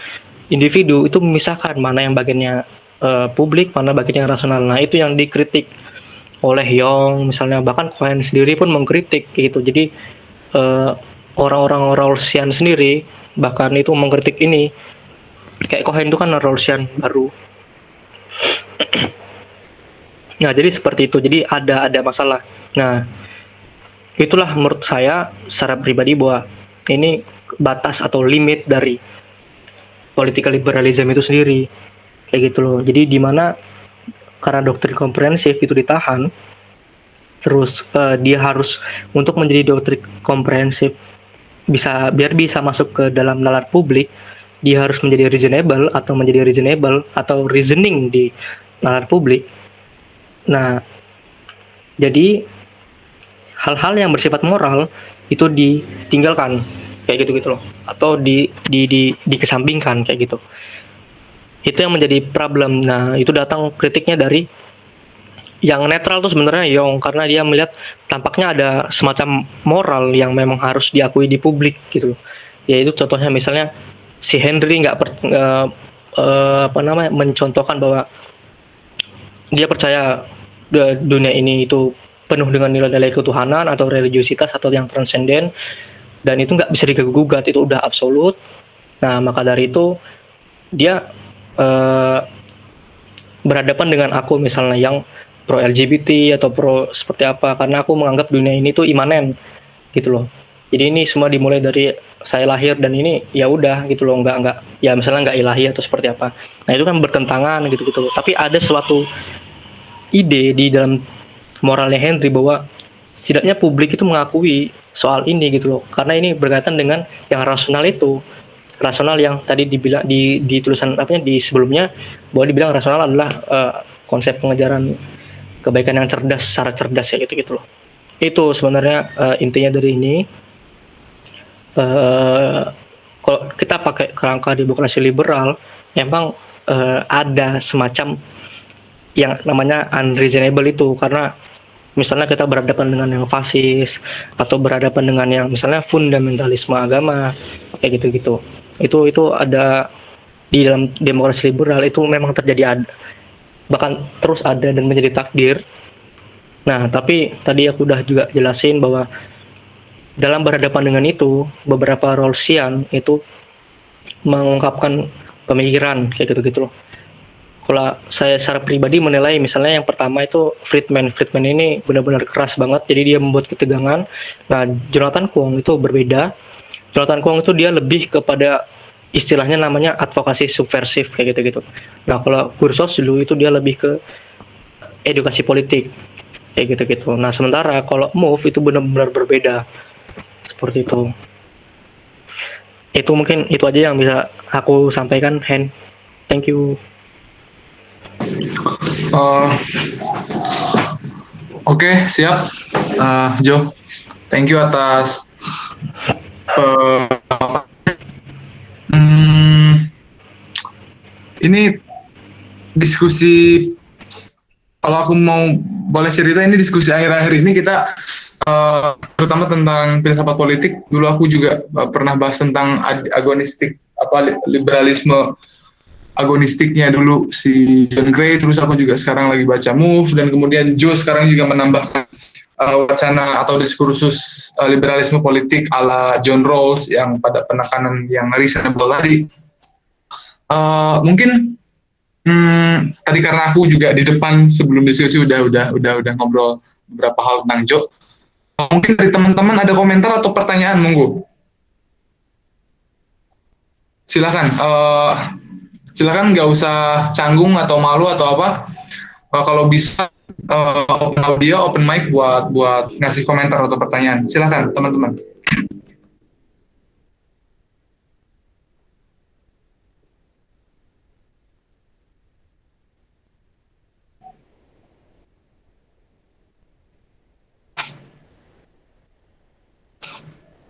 individu itu memisahkan mana yang bagiannya publik, mana bagian yang rasional. Nah, itu yang dikritik oleh Young misalnya, bahkan Cohen sendiri pun mengkritik gitu. Jadi orang-orang Rawlsian sendiri bahkan itu mengkritik ini. Kayak Cohen itu kan Rawlsian baru. Nah, jadi seperti itu. Jadi ada masalah. Nah, itulah menurut saya secara pribadi bahwa ini batas atau limit dari political liberalism itu sendiri. Kayak gitu loh. Jadi di mana karena doktrin komprehensif itu ditahan, terus dia harus untuk menjadi doktrin komprehensif biar bisa masuk ke dalam nalar publik, dia harus menjadi reasonable atau reasoning di nalar publik. Nah, jadi hal-hal yang bersifat moral itu ditinggalkan kayak gitu loh, atau dikesampingkan kayak gitu. Itu yang menjadi problem. Nah, itu datang kritiknya dari yang netral tuh sebenarnya Yong, karena dia melihat tampaknya ada semacam moral yang memang harus diakui di publik gitu loh. Yaitu contohnya misalnya si Henry mencontohkan bahwa dia percaya dunia ini itu penuh dengan nilai-nilai ketuhanan atau religiositas atau yang transenden, dan itu nggak bisa diganggu-gugat, itu udah absolut. Nah, maka dari itu dia berhadapan dengan aku misalnya yang pro LGBT atau pro seperti apa, karena aku menganggap dunia ini tuh imanen gitu loh. Jadi ini semua dimulai dari saya lahir dan ini ya udah gitu loh, nggak ya misalnya nggak ilahi atau seperti apa. Nah, itu kan bertentangan gitu loh. Tapi ada suatu ide di dalam moralnya Henry bahwa setidaknya publik itu mengakui soal ini gitu loh, karena ini berkaitan dengan yang rasional itu. Rasional yang tadi dibilang di tulisan di sebelumnya, bahwa dibilang rasional adalah konsep pengejaran kebaikan yang cerdas secara cerdas ya gitu loh. Itu sebenarnya intinya dari ini. Kalau kita pakai kerangka demokrasi liberal, emang ada semacam yang namanya unreasonable itu, karena misalnya kita berhadapan dengan yang fasis atau berhadapan dengan yang misalnya fundamentalisme agama kayak gitu-gitu. Itu ada di dalam demokrasi liberal, itu memang terjadi, bahkan terus ada dan menjadi takdir. Nah, tapi tadi aku udah juga jelasin bahwa dalam berhadapan dengan itu, beberapa Rawlsian itu mengungkapkan pemikiran kayak gitu-gitu loh. Kalau saya secara pribadi menilai, misalnya yang pertama itu Friedman ini benar-benar keras banget, jadi dia membuat ketegangan. Nah, Jonathan Kwong itu berbeda. Jonathan Kwong itu dia lebih kepada istilahnya namanya advokasi subversif kayak gitu-gitu. Nah, kalau Kurzweil dulu itu dia lebih ke edukasi politik kayak gitu-gitu. Nah, sementara kalau Move itu benar-benar berbeda seperti itu. Itu mungkin itu aja yang bisa aku sampaikan, Hen. Thank you. Oke, siap, Jo. Thank you atas ini diskusi. Kalau aku mau boleh cerita, ini diskusi akhir-akhir ini kita terutama tentang filsafat politik. Dulu aku juga pernah bahas tentang agonistik, liberalisme agonistiknya dulu si John Gray, terus aku juga sekarang lagi baca Move, dan kemudian Joe sekarang juga menambahkan wacana atau diskursus liberalisme politik ala John Rawls yang pada penekanan yang reasonable tadi. Mungkin tadi karena aku juga di depan sebelum diskusi udah ngobrol beberapa hal tentang Joe. Mungkin dari teman-teman ada komentar atau pertanyaan, monggo. Silakan, nggak usah canggung atau malu atau apa. Kalau bisa open audio, open mic buat ngasih komentar atau pertanyaan. Silakan teman-teman.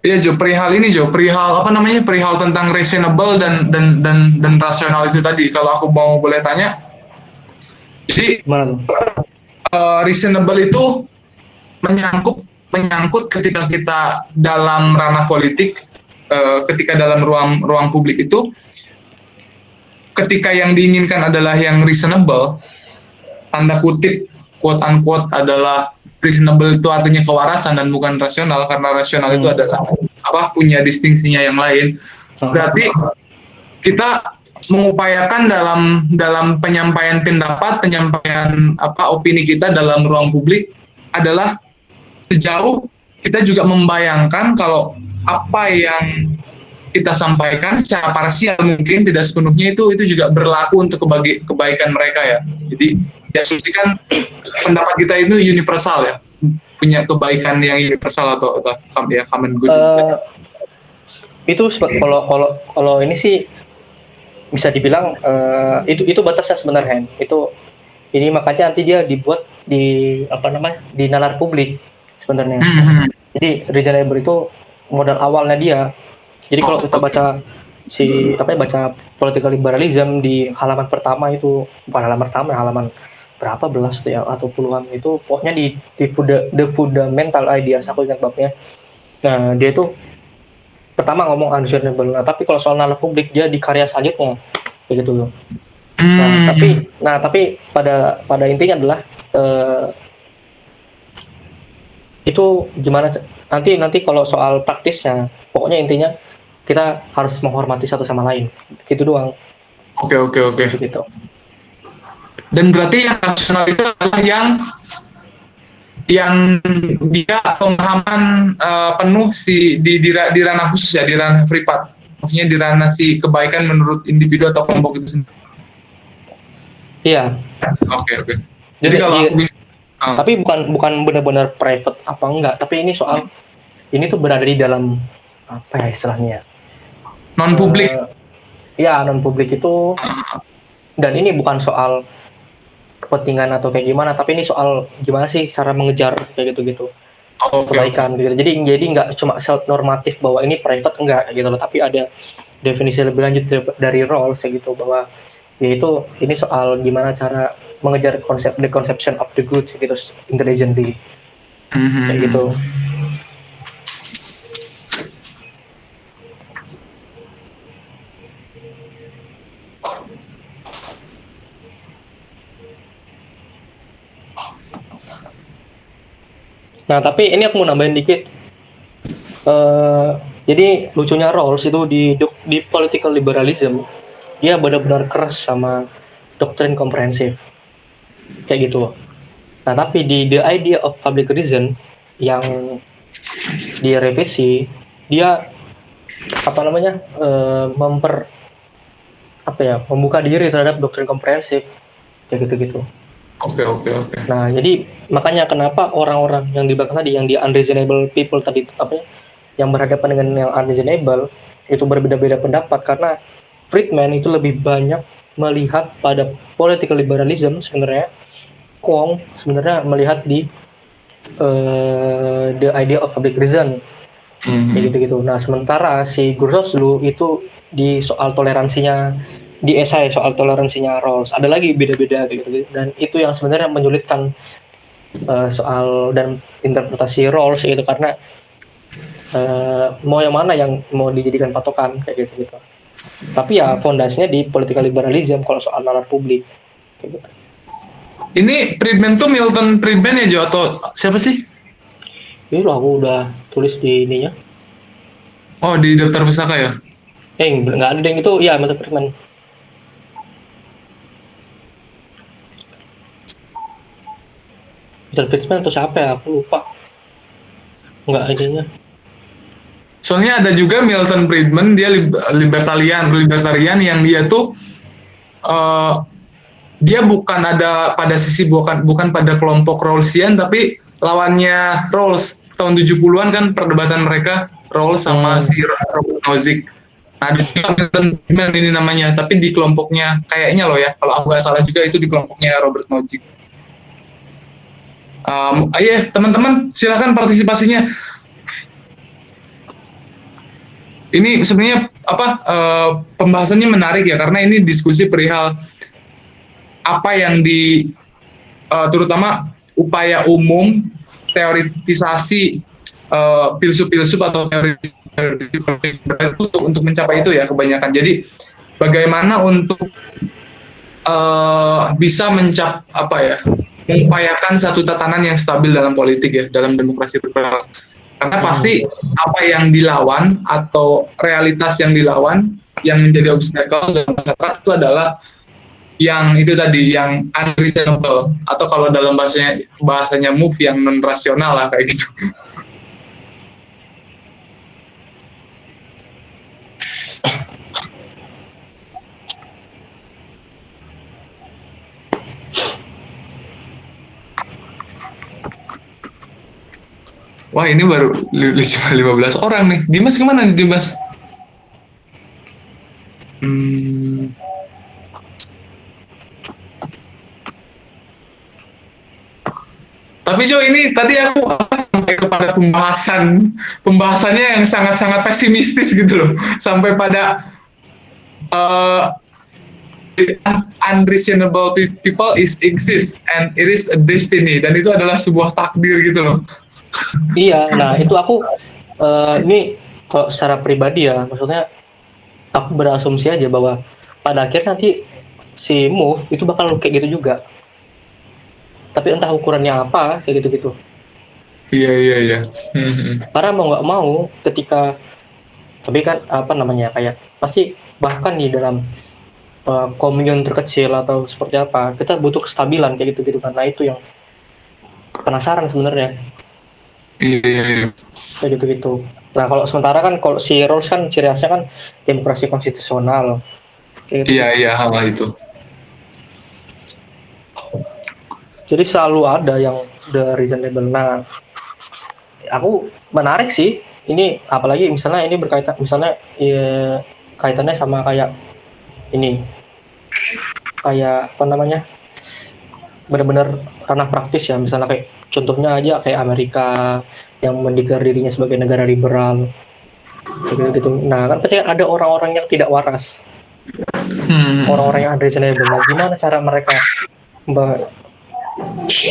Iya Jo, perihal tentang reasonable dan rasional itu tadi. Kalau aku mau boleh tanya, jadi reasonable itu menyangkut ketika kita dalam ranah politik, ketika dalam ruang publik itu, ketika yang diinginkan adalah yang reasonable, tanda kutip quote unquote adalah reasonable, itu artinya kewarasan dan bukan rasional, karena rasional itu adalah punya distingsinya yang lain. Berarti kita mengupayakan dalam penyampaian pendapat, penyampaian opini kita dalam ruang publik adalah sejauh kita juga membayangkan kalau apa yang kita sampaikan secara parsial mungkin tidak sepenuhnya itu juga berlaku untuk kebaikan mereka ya. Jadi diasumsikan pendapat kita itu universal ya, punya kebaikan yang universal atau ya common good. Itu kalau ini sih bisa dibilang itu batasnya sebenarnya. Ini makanya nanti dia dibuat di nalar publik sebenarnya. Jadi reasonable itu modal awalnya dia. Jadi kalau kita baca baca political liberalism di halaman pertama itu, bukan halaman pertama, halaman berapa belas tuh ya atau puluhan itu, pokoknya di the fundamental ideas, aku ingat babnya. Nah, dia itu pertama ngomong unreasonable. Nah, tapi kalau soal nalar publik dia di karya selanjutnya kayak gitu loh. Tapi pada intinya adalah itu gimana nanti kalau soal praktisnya, pokoknya intinya kita harus menghormati satu sama lain, gitu doang. Oke. Gitu. Dan berarti yang rasional itu adalah yang dia pemahaman penuh di ranah khusus ya, di ranah privat, maksudnya di ranah si kebaikan menurut individu atau kelompok itu sendiri. Iya. Oke. Jadi kalau aku bisa, tapi bukan benar-benar private apa enggak, tapi ini soal ini tuh berada di dalam apa ya istilahnya? Non publik. Ya, non publik itu, dan ini bukan soal kepentingan atau kayak gimana, tapi ini soal gimana sih cara mengejar kayak gitu-gitu. Kebaikan gitu. Jadi nggak cuma self normatif bahwa ini private, enggak gitu loh, tapi ada definisi lebih lanjut dari roles kayak gitu, bahwa yaitu ini soal gimana cara mengejar the conception of the good gitu intelligently. Kayak gitu. Nah, tapi ini aku mau nambahin dikit. Jadi lucunya Rawls itu di political liberalism, dia benar-benar keras sama doktrin komprehensif, kayak gitu. Nah, tapi di The Idea of Public Reason yang direvisi, dia membuka diri terhadap doktrin komprehensif, kayak gitu-gitu. Oke. Nah, jadi makanya kenapa orang-orang yang di belakang tadi, yang di unreasonable people tadi, yang berhadapan dengan yang unreasonable itu berbeda-beda pendapat, karena Friedman itu lebih banyak melihat pada political liberalism sebenarnya. Kuang sebenarnya melihat di The Idea of Public Reason, kayak gitu-gitu. Nah, sementara si Gursoslu itu di soal toleransinya, di esai soal toleransinya Rawls, ada lagi beda-beda gitu, dan itu yang sebenarnya menyulitkan soal dan interpretasi Rawls gitu, karena mau yang mana yang mau dijadikan patokan kayak gitu. Tapi ya fondasinya di political liberalism kalau soal nalar publik kayak gitu. Ini Friedman tuh Milton Friedman ya Jo, atau siapa sih? Ini loh, aku udah tulis di ininya. Oh, di daftar pusaka ya? Nggak ada yang itu, ya Milton Friedman. Milton Friedman atau siapa ya? Aku lupa. Nggak adanya. Soalnya ada juga Milton Friedman, dia libertarian yang dia tuh dia bukan ada pada sisi bukan pada kelompok Rawlsian, tapi lawannya Rawls tahun 70-an kan perdebatan mereka, Rawls sama si Robert Nozick. Nah, ada juga Milton Friedman ini namanya, tapi di kelompoknya kayaknya loh ya, kalau aku nggak salah juga itu di kelompoknya Robert Nozick. Teman-teman silakan partisipasinya. Ini sebenarnya pembahasannya menarik ya, karena ini diskusi perihal apa yang terutama upaya umum teoritisasi filsuf-filsuf atau teori untuk mencapai itu ya kebanyakan. Jadi bagaimana untuk bisa mengupayakan satu tatanan yang stabil dalam politik ya, dalam demokrasi liberal. Karena pasti apa yang dilawan atau realitas yang dilawan yang menjadi obstacle dalam masyarakat itu adalah yang itu tadi, yang unreasonable, atau kalau dalam bahasanya move, yang non rasional lah kayak gitu. Wah, ini baru cuma 15 orang nih. Dimas kemana nih, Dimas? Tapi Jo, ini tadi aku sampai kepada pembahasannya yang sangat-sangat pesimistis gitu loh. Sampai pada unreasonable people is exist and it is a destiny, dan itu adalah sebuah takdir gitu loh. Iya, nah itu aku ini kalau secara pribadi ya, maksudnya aku berasumsi aja bahwa pada akhirnya nanti si move itu bakal kayak gitu juga. Tapi entah ukurannya apa, kayak gitu-gitu. Iya. Karena mau nggak mau, ketika tapi kan apa namanya, kayak pasti bahkan di dalam komunion terkecil atau seperti apa, kita butuh kestabilan kayak gitu-gitu kan. Nah itu yang penasaran sebenarnya. Iya. Kayak gitu-gitu. Nah kalau sementara kan kalau si Rawls kan ciri khasnya kan demokrasi konstitusional. Kayak gitu. Iya, hal itu. Jadi selalu ada yang the reasonable. Nah, aku menarik sih. Ini apalagi misalnya ini berkaitan, misalnya ya, kaitannya sama kayak ini, kayak apa namanya, benar-benar ranah praktis ya. Misalnya kayak contohnya aja kayak Amerika yang mendeklar dirinya sebagai negara liberal, gitu. Nah kan pasti ada orang-orang yang tidak waras, orang-orang yang unreasonable. Nah, gimana cara mereka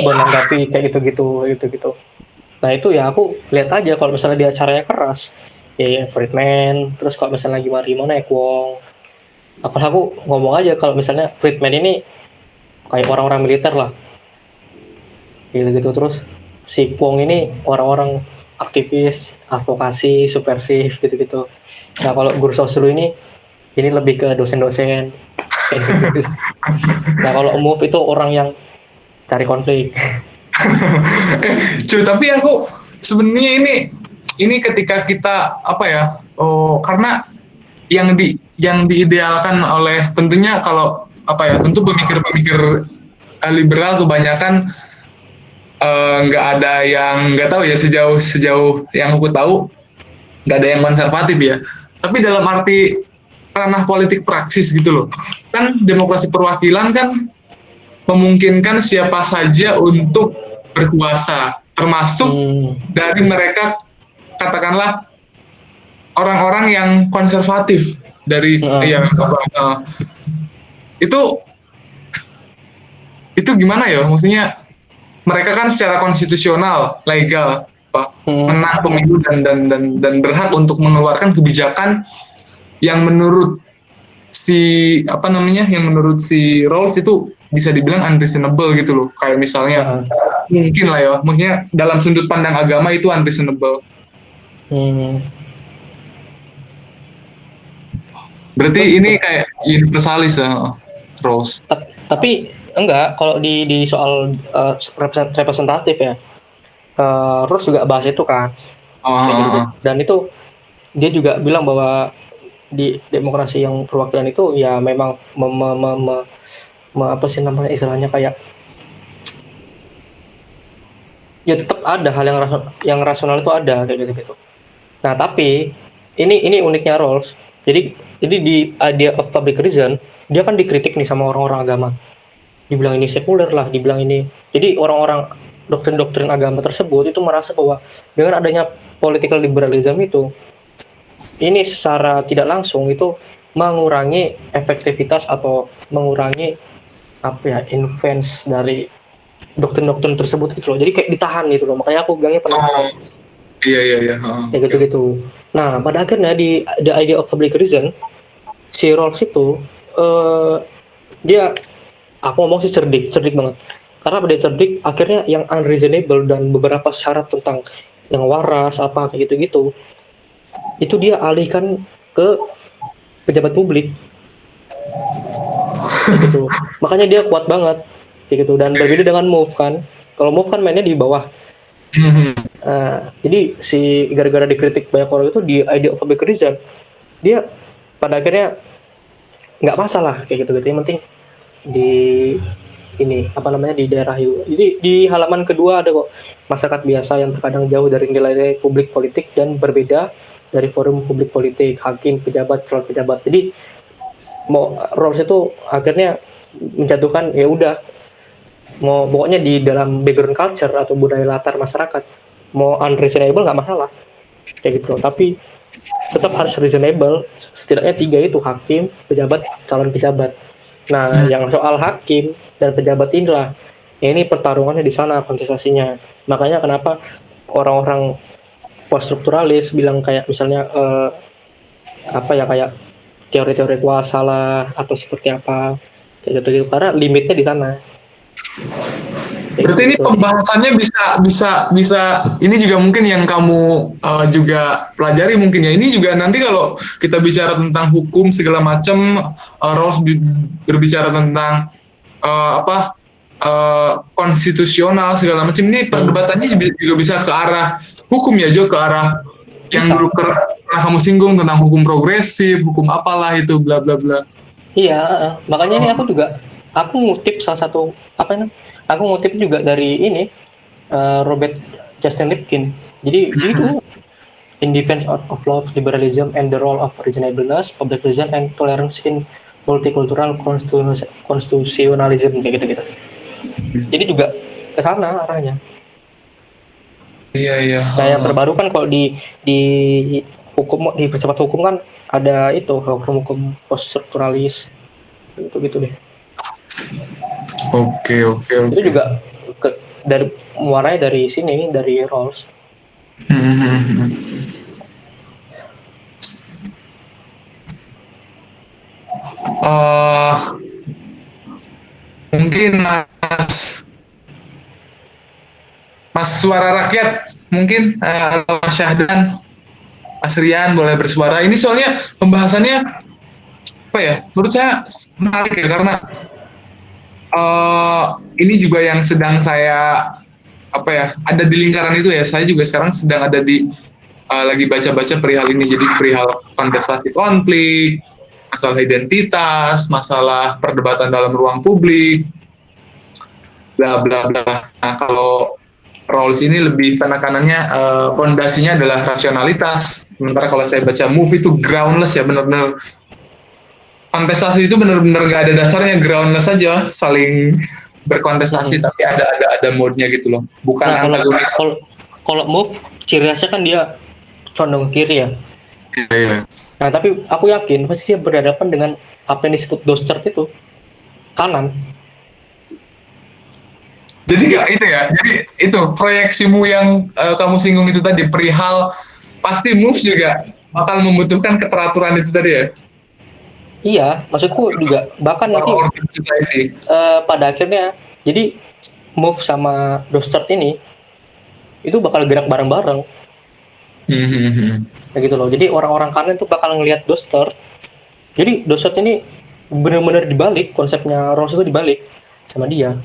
menanggapi kayak gitu. Nah itu ya aku lihat aja, kalau misalnya dia caranya keras ya Friedman, terus kalau misalnya gimana ya Kwong. Apalagi aku ngomong aja kalau misalnya Friedman ini kayak orang-orang militer lah gitu. Terus si Kwong ini orang-orang aktivis, advokasi, subversif gitu. Nah kalau Guru Soslu ini lebih ke dosen-dosen gitu. Nah kalau Move itu orang yang cari konflik. Cuy, tapi aku sebenarnya ini ketika kita apa ya? Karena yang diidealkan oleh, tentunya kalau apa ya? Tentu pemikir-pemikir liberal kebanyakan nggak ada yang, nggak tahu ya, sejauh yang aku tahu nggak ada yang konservatif ya. Tapi dalam arti ranah politik praksis gitu loh. Kan demokrasi perwakilan kan memungkinkan siapa saja untuk berkuasa, termasuk dari mereka, katakanlah orang-orang yang konservatif dari itu gimana ya, maksudnya mereka kan secara konstitusional legal menang pemilu dan berhak untuk mengeluarkan kebijakan yang menurut si Rawls itu bisa dibilang unreasonable gitu loh. Kayak misalnya mungkin lah ya, maksudnya dalam sudut pandang agama itu unreasonable. Berarti ini kayak universalis ya, Rawls. Tapi enggak, kalau di soal representatif ya, Rawls juga bahas itu kan. Gitu. Dan itu dia juga bilang bahwa di demokrasi yang perwakilan itu ya memang apa sih namanya, istilahnya kayak ya tetap ada hal yang rasional itu ada kayak gitu. Nah tapi ini uniknya Rawls. Jadi di idea of public reason dia kan dikritik nih sama orang-orang agama. Dibilang ini sekuler lah, dibilang ini. Jadi orang-orang doktrin-doktrin agama tersebut itu merasa bahwa dengan adanya political liberalism itu, ini secara tidak langsung itu mengurangi efektivitas atau mengurangi influence dari doktrin-doktrin tersebut gitu loh. Jadi kayak ditahan gitu loh. Makanya aku bilangnya penahanan. Iya. Kayak gitu. Nah, pada akhirnya di the idea of public reason, si Rawls itu dia, aku ngomong sih cerdik banget. Karena dia cerdik, akhirnya yang unreasonable dan beberapa syarat tentang yang waras apa kayak gitu-gitu, itu dia alihkan ke pejabat publik kayak gitu. Makanya dia kuat banget kayak gitu, dan berbeda dengan Move kan. Kalau Move kan mainnya di bawah. Jadi si gara-gara dikritik banyak orang itu di idea of a big reason, dia pada akhirnya nggak masalah kayak gitu. Yang penting di ini apa namanya di daerah itu. Jadi di halaman kedua ada kok masyarakat biasa yang terkadang jauh dari nilai publik politik dan berbeda dari forum publik politik, hakim, pejabat, calon pejabat. Jadi mau Rawls itu akhirnya menjatuhkan ya udah, mau pokoknya di dalam background culture atau budaya latar masyarakat mau unreasonable nggak masalah kayak gitu. Tapi tetap harus reasonable, setidaknya 3 itu, hakim, pejabat, calon pejabat. Nah, yang soal hakim dan pejabat inilah, ya ini pertarungannya di sana, kontestasinya. Makanya kenapa orang-orang post strukturalis bilang kayak misalnya kayak teori-teori kuasa lah atau seperti apa kayak gitu, karena limitnya di sana. Berarti ini pembahasannya bisa ini juga mungkin yang kamu juga pelajari mungkin ya. Ini juga nanti kalau kita bicara tentang hukum segala macam, Rawls berbicara tentang konstitusional segala macam, ini perdebatannya juga bisa ke arah hukum ya, Jo, ke arah yang dulu pernah kamu singgung tentang hukum progresif, hukum apalah itu bla bla bla. Iya, makanya ini aku ngutip salah satu aku ngutip juga dari ini Robert Justin Lipkin. Jadi itu in defense of law, liberalism and the role of reasonableness, public reason and tolerance in multicultural constitutionalism kayak gitu. Jadi juga ke sana arahnya. Iya. Nah, yang terbaru kan kalau di hukum, di filsafat hukum kan ada itu hukum post strukturalis gitu deh. Oke. Itu juga dari muaranya dari sini, dari Rawls. Mungkin Mas Suara Rakyat mungkin atau Mas Syahdan, Mas Rian boleh bersuara. Ini soalnya pembahasannya apa ya? Menurut saya menarik ya, karena ini juga yang sedang saya ada di lingkaran itu ya. Saya juga sekarang sedang ada di lagi baca-baca perihal ini. Jadi perihal kontestasi konflik, masalah identitas, masalah perdebatan dalam ruang publik, bla bla bla. Nah, kalau Rawls ini lebih penekanannya fondasinya adalah rasionalitas. Sementara kalau saya baca Move itu groundless ya, benar-benar kontestasi itu benar-benar nggak ada dasarnya, groundless saja, saling berkontestasi tapi ada mode-nya gitu loh, bukan antagonis. Kalau Move ciri khasnya kan dia condong kiri ya. Iya. Nah, tapi aku yakin pasti dia berhadapan dengan apa yang disebut Dostert itu kanan. Jadi itu ya, jadi itu proyeksimu yang kamu singgung itu tadi perihal pasti Move juga bakal membutuhkan keteraturan itu tadi ya. Iya, maksudku juga bahkan nanti pada akhirnya jadi Move sama Dostert ini itu bakal gerak bareng-bareng. Kayak gitu loh. Jadi orang-orang kanan itu bakal ngelihat Dostert. Jadi Dostert ini benar-benar dibalik, konsepnya Rawls itu dibalik sama dia.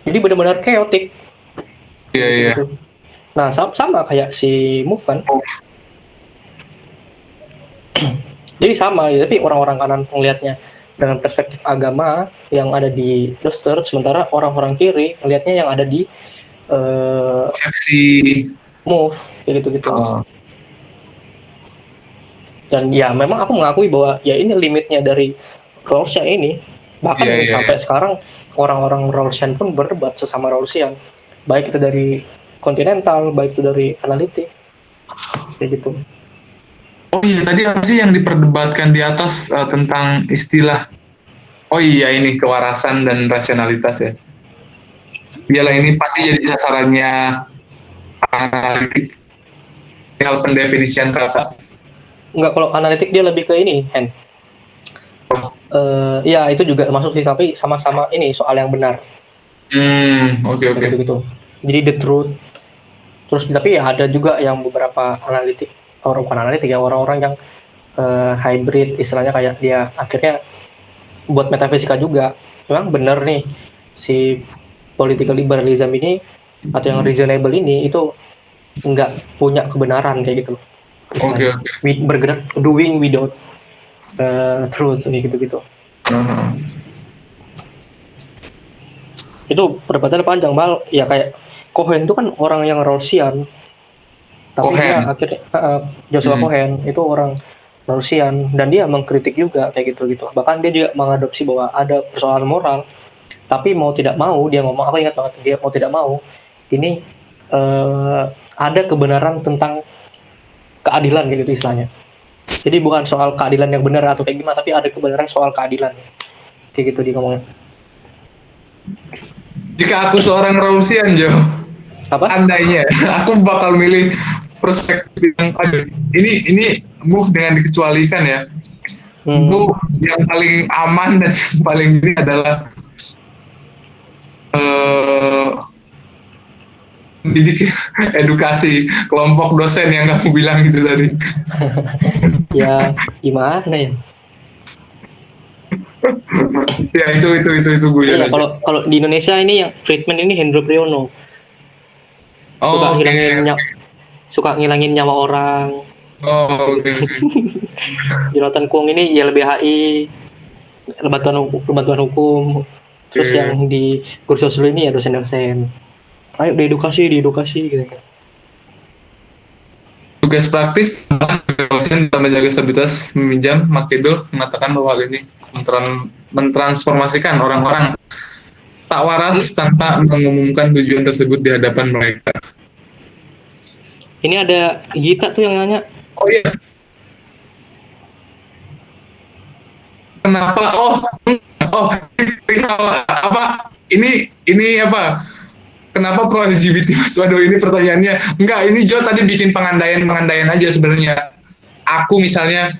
Jadi benar-benar chaotic. Iya. Gitu. Nah, sama kayak si Move kan. Jadi sama ya, tapi orang-orang kanan melihatnya dengan perspektif agama yang ada di Dostert, sementara orang-orang kiri melihatnya yang ada di Move, kayak gitu-gitu. Dan ya memang aku mengakui bahwa ya ini limitnya dari Rawlsian ini. Bahkan sampai sekarang orang-orang Rawlsian pun berdebat sesama Rawlsian, baik itu dari kontinental, baik itu dari analitik, kayak gitu. Oh iya, tadi apa sih yang diperdebatkan di atas tentang istilah? Oh iya, ini kewarasan dan rasionalitas ya. Biarlah ini pasti jadi sasarannya analitik. Hal pendefinisian kakak. Enggak, kalau analitik dia lebih ke ini, Hen. Ya itu juga masuk sih, tapi sama-sama ini soal yang benar. Oke. Gitu. Jadi the truth, Terus tapi ya ada juga yang beberapa analitik, orang bukan analitik ya, orang-orang yang hybrid, istilahnya kayak dia akhirnya buat metafisika juga. Memang benar nih si political liberalism ini atau yang reasonable ini itu nggak punya kebenaran kayak gitu. Oke. Bergerak doing without truth kayak gitu-gitu. Itu perdebatannya panjang mal ya, kayak Cohen itu kan orang yang Rawlsian, tapi Cohen. dia akhirnya Joshua Cohen itu orang Rawlsian dan dia mengkritik juga kayak gitu. Bahkan dia juga mengadopsi bahwa ada persoalan moral, tapi mau tidak mau dia ngomong, apa ingat banget, dia mau tidak mau ini ada kebenaran tentang keadilan kayak gitu istilahnya. Jadi bukan soal keadilan yang benar atau kayak gimana, tapi ada kebenaran soal keadilan kayak gitu dia ngomongnya. Jika aku seorang Rawlsian, Jo, Apa? andainya aku bakal milih perspektif yang ada. Ini move dengan dikecualikan ya. Move yang paling aman dan yang paling ini adalah mendidik edukasi kelompok dosen yang kamu bilang gitu tadi. Ya gimana ya? Ya itu gue ya. Kalau di Indonesia ini yang Friedman ini Hendro Priyono. Suka ngilangin nyawa orang. Jonathan Kuang ini YLBHI, lembaga hukum. Terus yang di kursus dulu ini ya dosen-dosen. Ayo diedukasi gitu. Tugas praktis dosen dalam menjaga stabilitas meminjam Makedo mengatakan bahwa hal ini mentransformasikan orang-orang tak waras tanpa mengumumkan tujuan tersebut di hadapan mereka. Ini ada Gita tuh yang nanya. Oh iya. Kenapa? Apa? Ini apa? Kenapa pro LGBT Mas? Waduh, ini pertanyaannya. Enggak, ini Jo tadi bikin pengandaian aja sebenarnya. Aku misalnya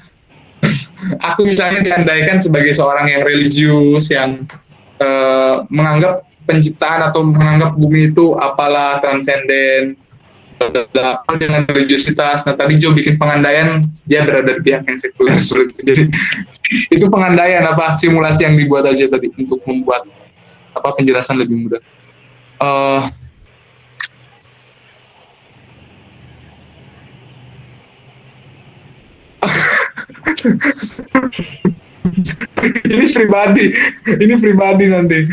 diandaikan sebagai seorang yang religius, yang menganggap penciptaan atau menganggap bumi itu apalah transenden, dengan religiositas. Nah tadi Jo bikin pengandaian dia berada di pihak yang sekuler seperti itu. Jadi itu pengandaian apa simulasi yang dibuat aja tadi untuk membuat apa penjelasan lebih mudah. ini pribadi nanti.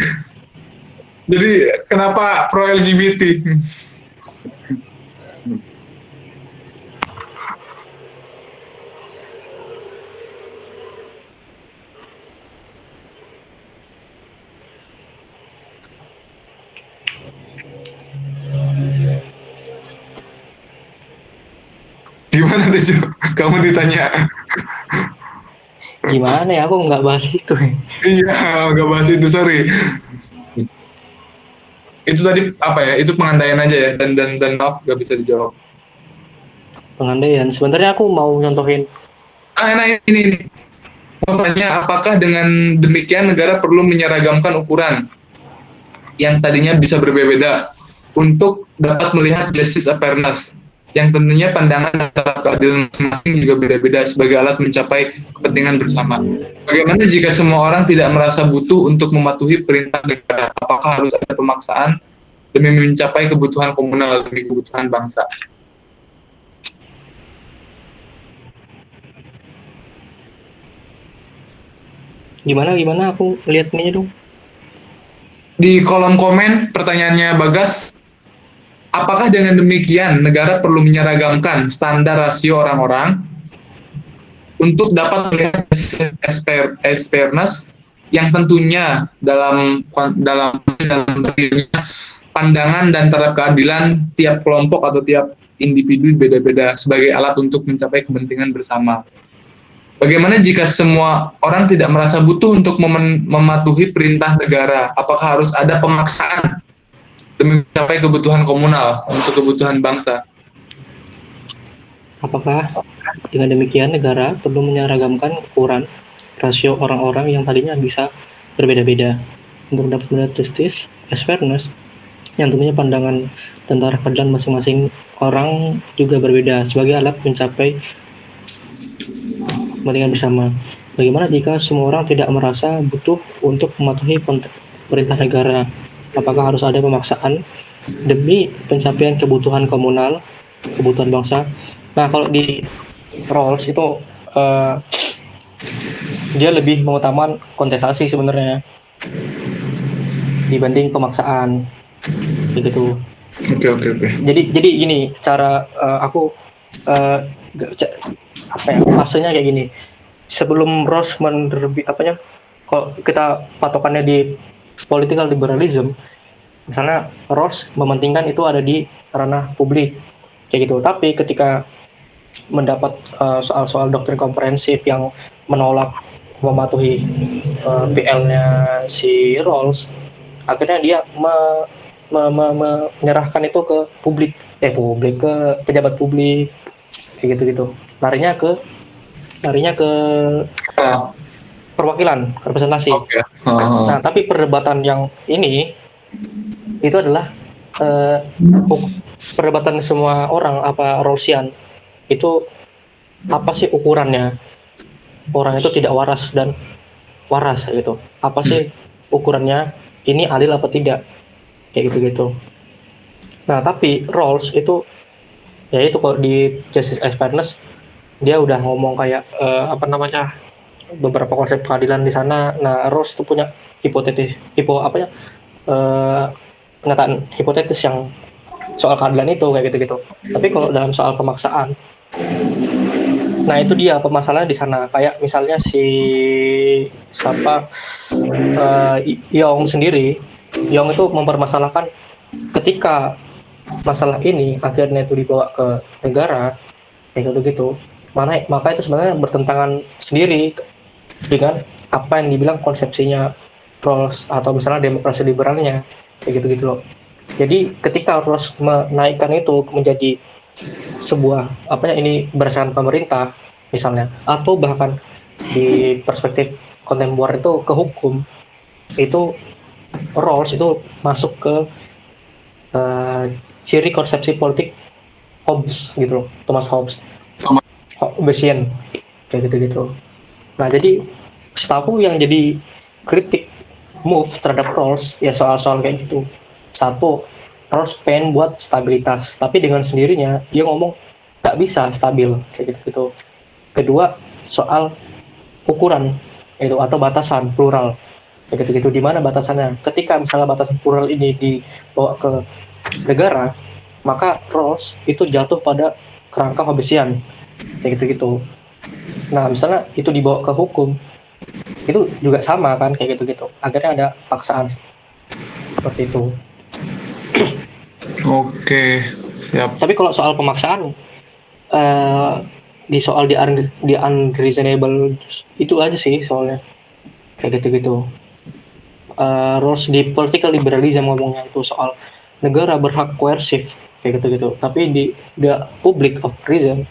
Jadi kenapa pro LGBT? Gimana tuh Jo? Kamu ditanya. Gimana ya, aku nggak bahas itu. Iya, nggak bahas itu, sorry. Itu tadi apa ya? Itu pengandaian aja ya, dan maaf nggak bisa dijawab. Pengandaian. Sebenarnya aku mau nyontohin. Nah ini. Mau tanya, apakah dengan demikian negara perlu menyeragamkan ukuran yang tadinya bisa berbeda untuk dapat melihat justice awareness, yang tentunya pandangan antara keadilan masing-masing juga beda-beda sebagai alat mencapai kepentingan bersama. Bagaimana jika semua orang tidak merasa butuh untuk mematuhi perintah negara? Apakah harus ada pemaksaan demi mencapai kebutuhan komunal, demi kebutuhan bangsa? Gimana aku lihat ini dong. Di kolom komen pertanyaannya Bagas, apakah dengan demikian negara perlu menyeragamkan standar rasio orang-orang untuk dapat melihat fairness yang tentunya dalam pandangan dan taraf keadilan tiap kelompok atau tiap individu beda-beda sebagai alat untuk mencapai kepentingan bersama. Bagaimana jika semua orang tidak merasa butuh untuk mematuhi perintah negara? Apakah harus ada pemaksaan demi mencapai kebutuhan komunal untuk kebutuhan bangsa? Apakah dengan demikian negara perlu menyeragamkan ukuran rasio orang-orang yang tadinya bisa berbeda-beda untuk dapat melihat justice as fairness yang tentunya pandangan tentara keadilan masing-masing orang juga berbeda sebagai alat mencapai kepentingan bersama. Bagaimana jika semua orang tidak merasa butuh untuk mematuhi perintah negara? Apakah harus ada pemaksaan demi pencapaian kebutuhan komunal, kebutuhan bangsa? Nah, kalau di Rawls itu dia lebih mengutamakan kontestasi sebenarnya dibanding pemaksaan, begitu. Oke. Jadi gini cara aku fasenya kayak gini. Sebelum Rawls kalau kita patokannya di political liberalism, misalnya Rawls mementingkan itu ada di ranah publik kayak gitu. Tapi ketika mendapat soal-soal doktrin komprehensif yang menolak mematuhi PL-nya si Rawls, akhirnya dia menyerahkan itu ke publik ke pejabat publik kayak gitu larinya ke perwakilan representasi. Oke. Nah tapi perdebatan yang ini itu adalah perdebatan semua orang apa Rawlsian itu apa sih ukurannya orang itu tidak waras dan waras gitu, apa sih ukurannya ini adil apa tidak kayak gitu. Nah tapi Rawls itu ya itu kalau di Justice and Fairness dia udah ngomong kayak beberapa konsep keadilan di sana. Nah Rawls itu punya pernyataan hipotetis yang soal keadilan itu kayak gitu. Tapi kalau dalam soal pemaksaan, nah itu dia permasalahannya di sana. Kayak misalnya si Yong itu mempermasalahkan ketika masalah ini akhirnya itu dibawa ke negara kayak gitu. Maka itu sebenarnya bertentangan sendiri dengan apa yang dibilang konsepsinya Rawls atau misalnya demokrasi liberalnya kayak gitu loh. Jadi ketika Rawls menaikkan itu menjadi sebuah ini berdasarkan pemerintah misalnya, atau bahkan di perspektif kontemporer itu ke hukum, itu Rawls itu masuk ke ciri konsepsi politik Hobbes gitu loh, Thomas Hobbes. Hobbesian kayak gitu. Nah jadi setahu yang jadi kritik move terhadap Rawls ya soal-soal kayak gitu. Satu, Rawls pengen buat stabilitas, tapi dengan sendirinya dia ngomong nggak bisa stabil kayak gitu. Kedua, soal ukuran itu atau batasan plural kayak gitu. Di mana batasannya? Ketika misalnya batasan plural ini dibawa ke negara, maka Rawls itu jatuh pada kerangka Hobbesian kayak gitu. Nah misalnya itu dibawa ke hukum, itu juga sama kan kayak gitu. Akhirnya ada paksaan seperti itu. Oke, siap. Tapi kalau soal pemaksaan di soal di unreasonable itu aja sih soalnya kayak gitu. Rawls di political liberalism ngomongnya itu soal negara berhak koersif kayak gitu. Tapi di the public of reason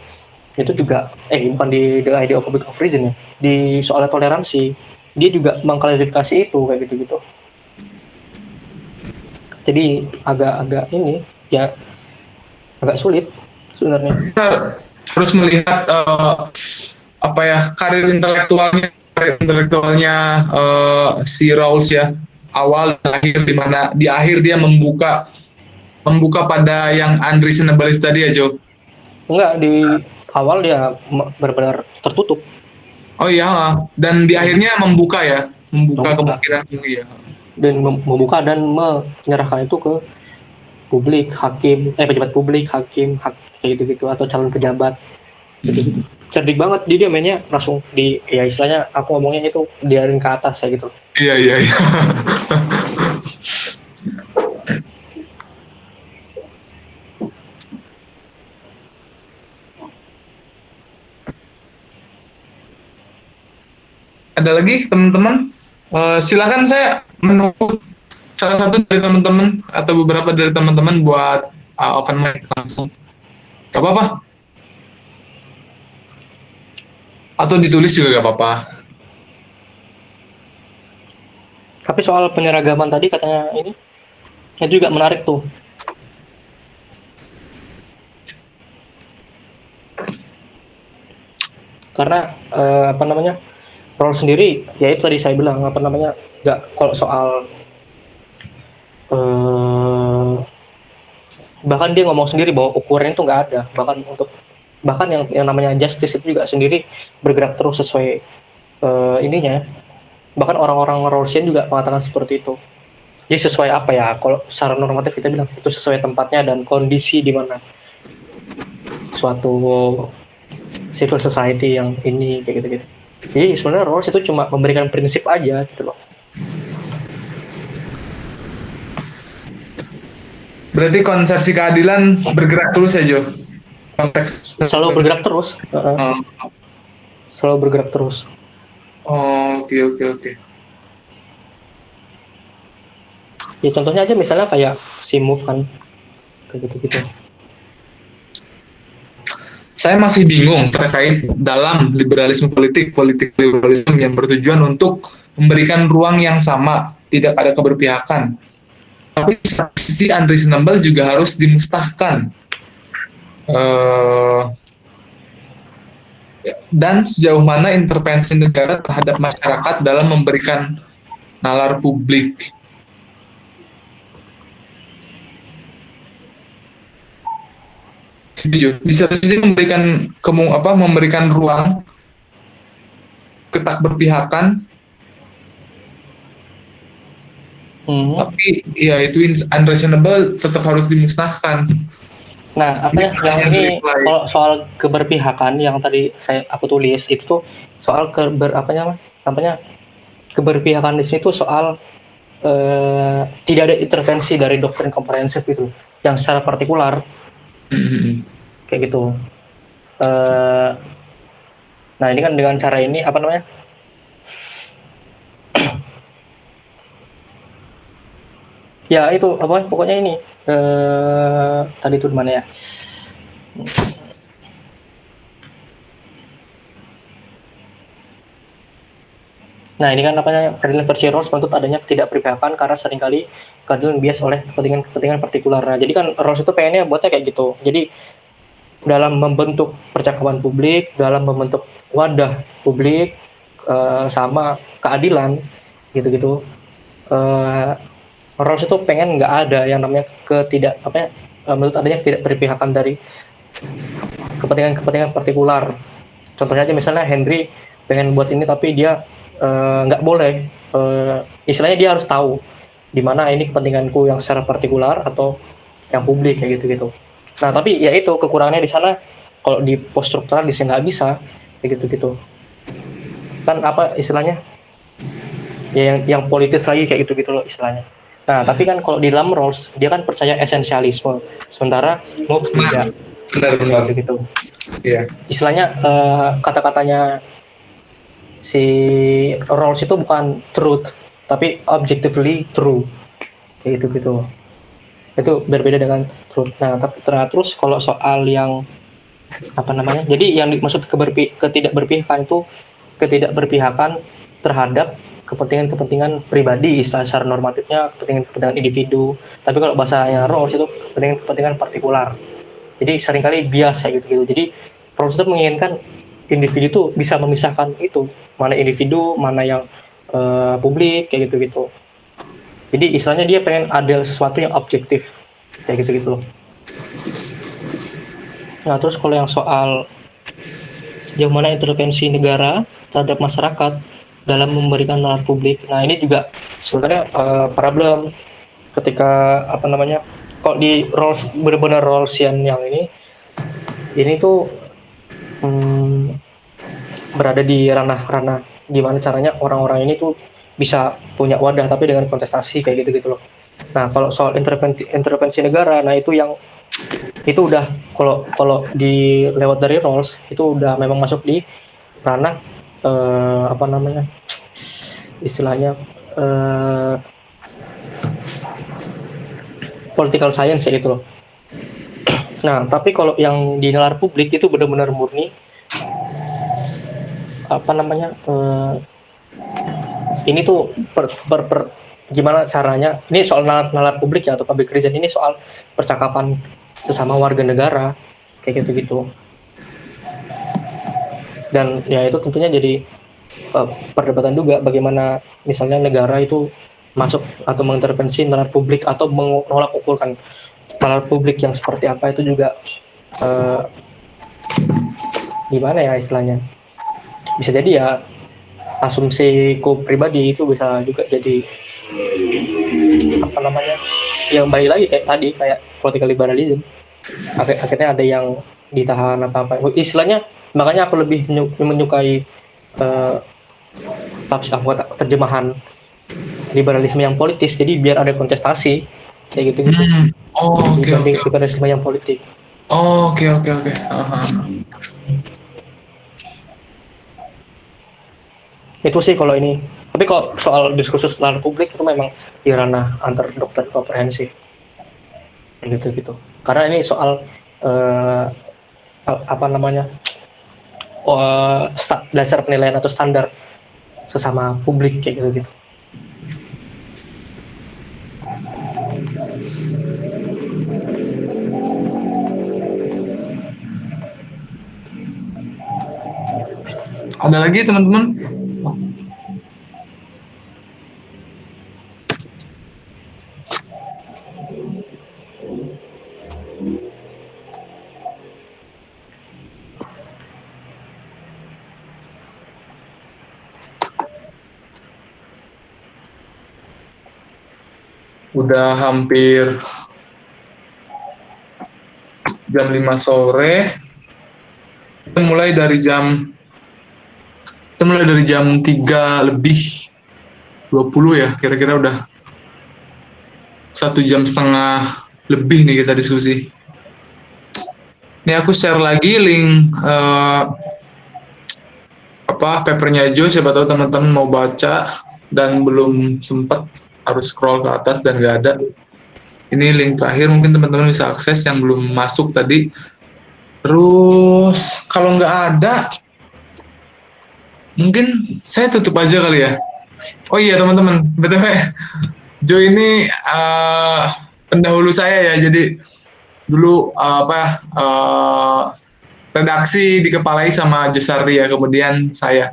itu juga bukan di the idea of public of reason ya, di soal toleransi dia juga mengklarifikasi itu kayak gitu. Jadi agak ini ya agak sulit sebenarnya. Kita harus melihat karir intelektualnya si Rawls ya, awal dan akhir, di mana di akhir dia membuka pada yang unreasonable itu tadi ya Jo. Enggak, di awal dia benar-benar tertutup. Oh iya, dan di akhirnya membuka kemungkinan itu ya. Dan membuka dan menyerahkan itu ke publik, pejabat publik, hakim, kayak gitu atau calon pejabat. Gitu. Cerdik banget dia mainnya langsung istilahnya aku ngomongnya itu diarin ke atas ya gitu. Iya. Ada lagi teman-teman? Silakan, saya menunggu salah satu dari teman-teman atau beberapa dari teman-teman buat open mic langsung. Gak apa-apa. Atau ditulis juga gak apa-apa. Tapi soal penyeragaman tadi katanya ini, itu juga menarik tuh. karena apa namanya, role sendiri ya itu tadi saya bilang apa namanya, nggak, kalau soal bahkan dia ngomong sendiri bahwa ukurannya itu nggak ada, bahkan yang namanya justice itu juga sendiri bergerak terus sesuai ininya, bahkan orang-orang Rawlsian juga mengatakan seperti itu. Jadi sesuai apa ya, kalau secara normatif kita bilang itu sesuai tempatnya dan kondisi di mana suatu civil society yang ini kayak gitu-gitu. Jadi sebenarnya Rawls itu cuma memberikan prinsip aja gitu loh. Berarti konsepsi keadilan bergerak terus ya Jo? Konteks Selalu bergerak terus, selalu bergerak terus. Oke. Ya contohnya aja misalnya kayak si Move kan, kayak gitu-gitu. Saya masih bingung terkait dalam liberalisme politik liberalisme yang bertujuan untuk memberikan ruang yang sama, tidak ada keberpihakan. Tapi sisi unreasonable juga harus dimusnahkan. Dan sejauh mana intervensi negara terhadap masyarakat dalam memberikan nalar publik. Di satu sisi memberikan ruang ketakberpihakan, tapi ya itu unreasonable tetap harus dimusnahkan. Nah, apa ya yang ini kalau soal keberpihakan yang tadi aku tulis itu tuh soal keberpihakan di sini tuh soal tidak ada intervensi dari doktrin komprehensif itu yang secara partikular kayak gitu. Nah ini kan dengan cara ini apa namanya? Ya itu apa pokoknya ini tadi itu mana ya? Nah ini kan apanya, keadilan versi Rawls menuntut adanya ketidakberpihakan karena seringkali keadilan bias oleh kepentingan partikular. Nah, jadi kan Rawls itu pengennya buatnya kayak gitu. Jadi dalam membentuk percakapan publik, dalam membentuk wadah publik sama keadilan gitu-gitu. Rawls itu pengen nggak ada yang namanya menurut adanya ketidakberpihakan dari kepentingan partikular. Contohnya aja misalnya Henry pengen buat ini tapi dia nggak boleh, istilahnya dia harus tahu di mana ini kepentinganku yang secara partikular atau yang publik kayak gitu-gitu. Nah tapi ya itu kekurangannya di sana, kalau di post struktural di sini nggak bisa kayak gitu-gitu. Kan apa istilahnya? Ya yang politis lagi kayak gitu-gitu loh istilahnya. Nah tapi kan kalau di dalam Rawls dia kan percaya esensialisme, sementara Move tidak. Benar. Gitu. Iya. Istilahnya kata-katanya si Rawls itu bukan truth tapi objectively true kayak gitu itu berbeda dengan truth. Nah tapi terus kalau soal yang apa namanya, jadi yang dimaksud ketidakberpihakan itu ketidakberpihakan terhadap kepentingan pribadi, istilah secara normatifnya kepentingan individu, tapi kalau bahasanya Rawls itu kepentingan partikular, jadi seringkali bias kayak gitu. Jadi Rawls itu menginginkan individu itu bisa memisahkan itu, mana individu, mana yang publik, kayak gitu-gitu. Jadi istilahnya dia pengen ada sesuatu yang objektif, kayak gitu-gitu loh. Nah terus kalau yang soal sejauh mana intervensi negara terhadap masyarakat dalam memberikan nalar publik, nah ini juga sebenarnya problem ketika apa namanya, kalau di Rawls benar-benar Rawlsian yang ini tuh berada di ranah gimana caranya orang-orang ini tuh bisa punya wadah tapi dengan kontestasi kayak gitu loh. Nah kalau soal intervensi negara, nah itu udah kalau di lewat dari Rawls itu udah memang masuk di ranah apa namanya istilahnya political science ya gitu loh. Nah tapi kalau yang di nalar publik itu benar-benar murni apa namanya ini tuh gimana caranya, ini soal nalar publik ya atau public reason, ini soal percakapan sesama warga negara kayak gitu. Dan ya itu tentunya jadi perdebatan juga bagaimana misalnya negara itu masuk atau mengintervensi nalar publik atau menolak ukurkan nalar publik yang seperti apa, itu juga gimana ya istilahnya, bisa jadi ya asumsiku pribadi itu bisa juga jadi apa namanya, yang balik lagi kayak tadi, kayak political liberalism, akhirnya ada yang ditahan apa istilahnya. Makanya aku lebih menyukai terjemahan liberalisme yang politis, jadi biar ada kontestasi kayak gitu dibanding liberalisme yang politik. Oke. Itu sih kalau ini. Tapi kalau soal diskursus nalar publik itu memang di ranah antar dokter komprehensif gitu. Karena ini soal apa namanya, dasar penilaian atau standar sesama publik kayak gitu. Ada lagi teman-teman? Udah hampir jam 5 sore. Kita mulai dari jam 3 lebih 20 ya, kira-kira udah 1,5 jam lebih nih kita diskusi. Ini aku share lagi link papernya Jo, siapa tahu teman-teman mau baca dan belum sempat harus scroll ke atas dan nggak ada. Ini link terakhir, mungkin teman-teman bisa akses yang belum masuk tadi. Terus kalau nggak ada, mungkin saya tutup aja kali ya. Oh iya teman-teman, betul ya. Jo ini pendahulu saya ya, jadi dulu redaksi dikepalai sama Josardi ya, kemudian saya.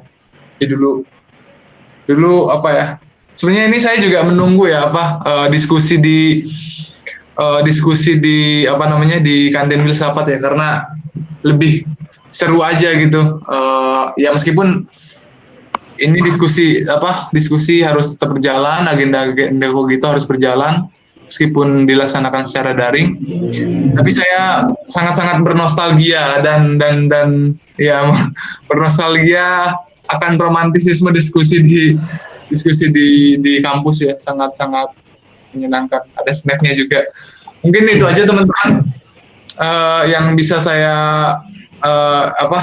Jadi dulu apa ya? Sebenarnya ini saya juga menunggu ya diskusi di apa namanya di kantin filsafat ya, karena lebih seru aja gitu. Ya meskipun ini diskusi harus tetap berjalan, agenda gitu harus berjalan meskipun dilaksanakan secara daring. Tapi saya sangat-sangat bernostalgia dan ya bernostalgia akan romantisisme diskusi di kampus ya, sangat-sangat menyenangkan. Ada snapnya juga. Mungkin itu aja teman-teman yang bisa saya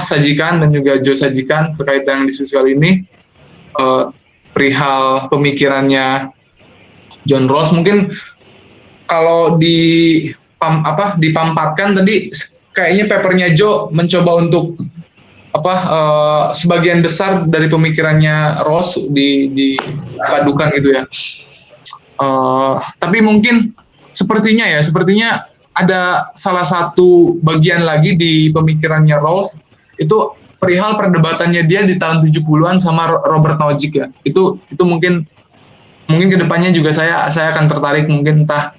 sajikan dan juga Jo sajikan terkait dengan diskusi kali ini, perihal pemikirannya John Rawls. Mungkin kalau dipampatkan tadi kayaknya papernya Jo mencoba untuk sebagian besar dari pemikirannya Rawls dipadukan gitu ya. Tapi mungkin sepertinya ada salah satu bagian lagi di pemikirannya Rawls, itu perihal perdebatannya dia di tahun 70-an sama Robert Nozick ya. Itu mungkin kedepannya juga saya akan tertarik, mungkin entah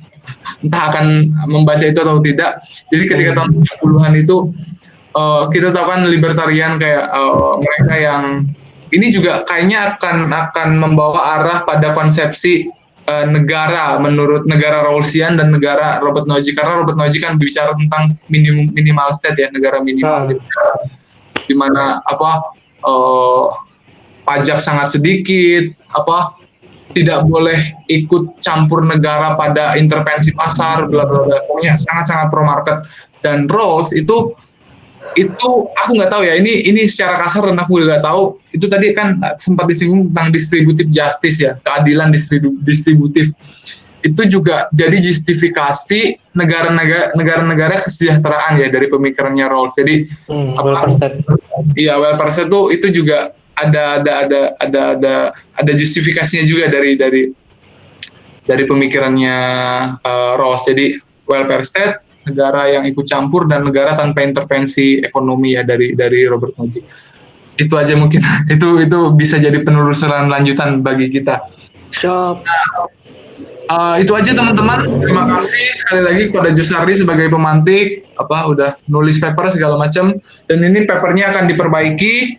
akan membaca itu atau tidak. Jadi ketika tahun 70-an itu kita tahu kan libertarian kayak mereka yang ini juga kayaknya akan membawa arah pada konsepsi negara menurut negara Rawlsian dan negara Robert Nozick, karena Robert Nozick kan bicara tentang minimal state ya, negara minimal di mana pajak sangat sedikit, tidak boleh ikut campur negara pada intervensi pasar, bla bla bla, pokoknya sangat pro market. Dan Rawls itu aku nggak tahu ya, ini secara kasar dan aku nggak tahu, itu tadi kan sempat disinggung tentang distributive justice ya, keadilan distributif. Itu juga jadi justifikasi negara-negara kesejahteraan ya dari pemikirannya Rawls. Jadi welfare state itu juga ada justifikasinya juga dari pemikirannya Rawls. Jadi welfare state, negara yang ikut campur, dan negara tanpa intervensi ekonomi ya dari Robert Nozick. Itu aja mungkin. Itu bisa jadi penelusuran lanjutan bagi kita. Siap. Itu aja teman-teman. Terima kasih sekali lagi kepada Jusardi sebagai pemantik, udah nulis paper segala macam. Dan ini papernya akan diperbaiki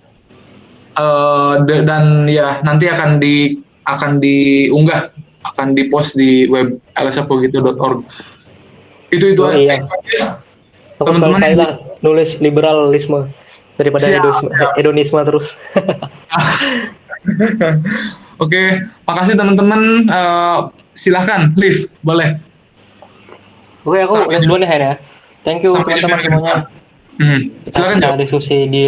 dan ya nanti akan diunggah, akan dipost di web lsapogito.org. Itu Oh, iya. aja. Aku Teman-teman sekali lah nulis liberalisme daripada Siap. hedonisme terus. Oke, makasih teman-teman. Silahkan, Liv, boleh. Oke, aku Sampai lihat dulu nih ya. Thank you Sampai teman-teman jumpa. semuanya. Silakan, Kita Jo. diskusi di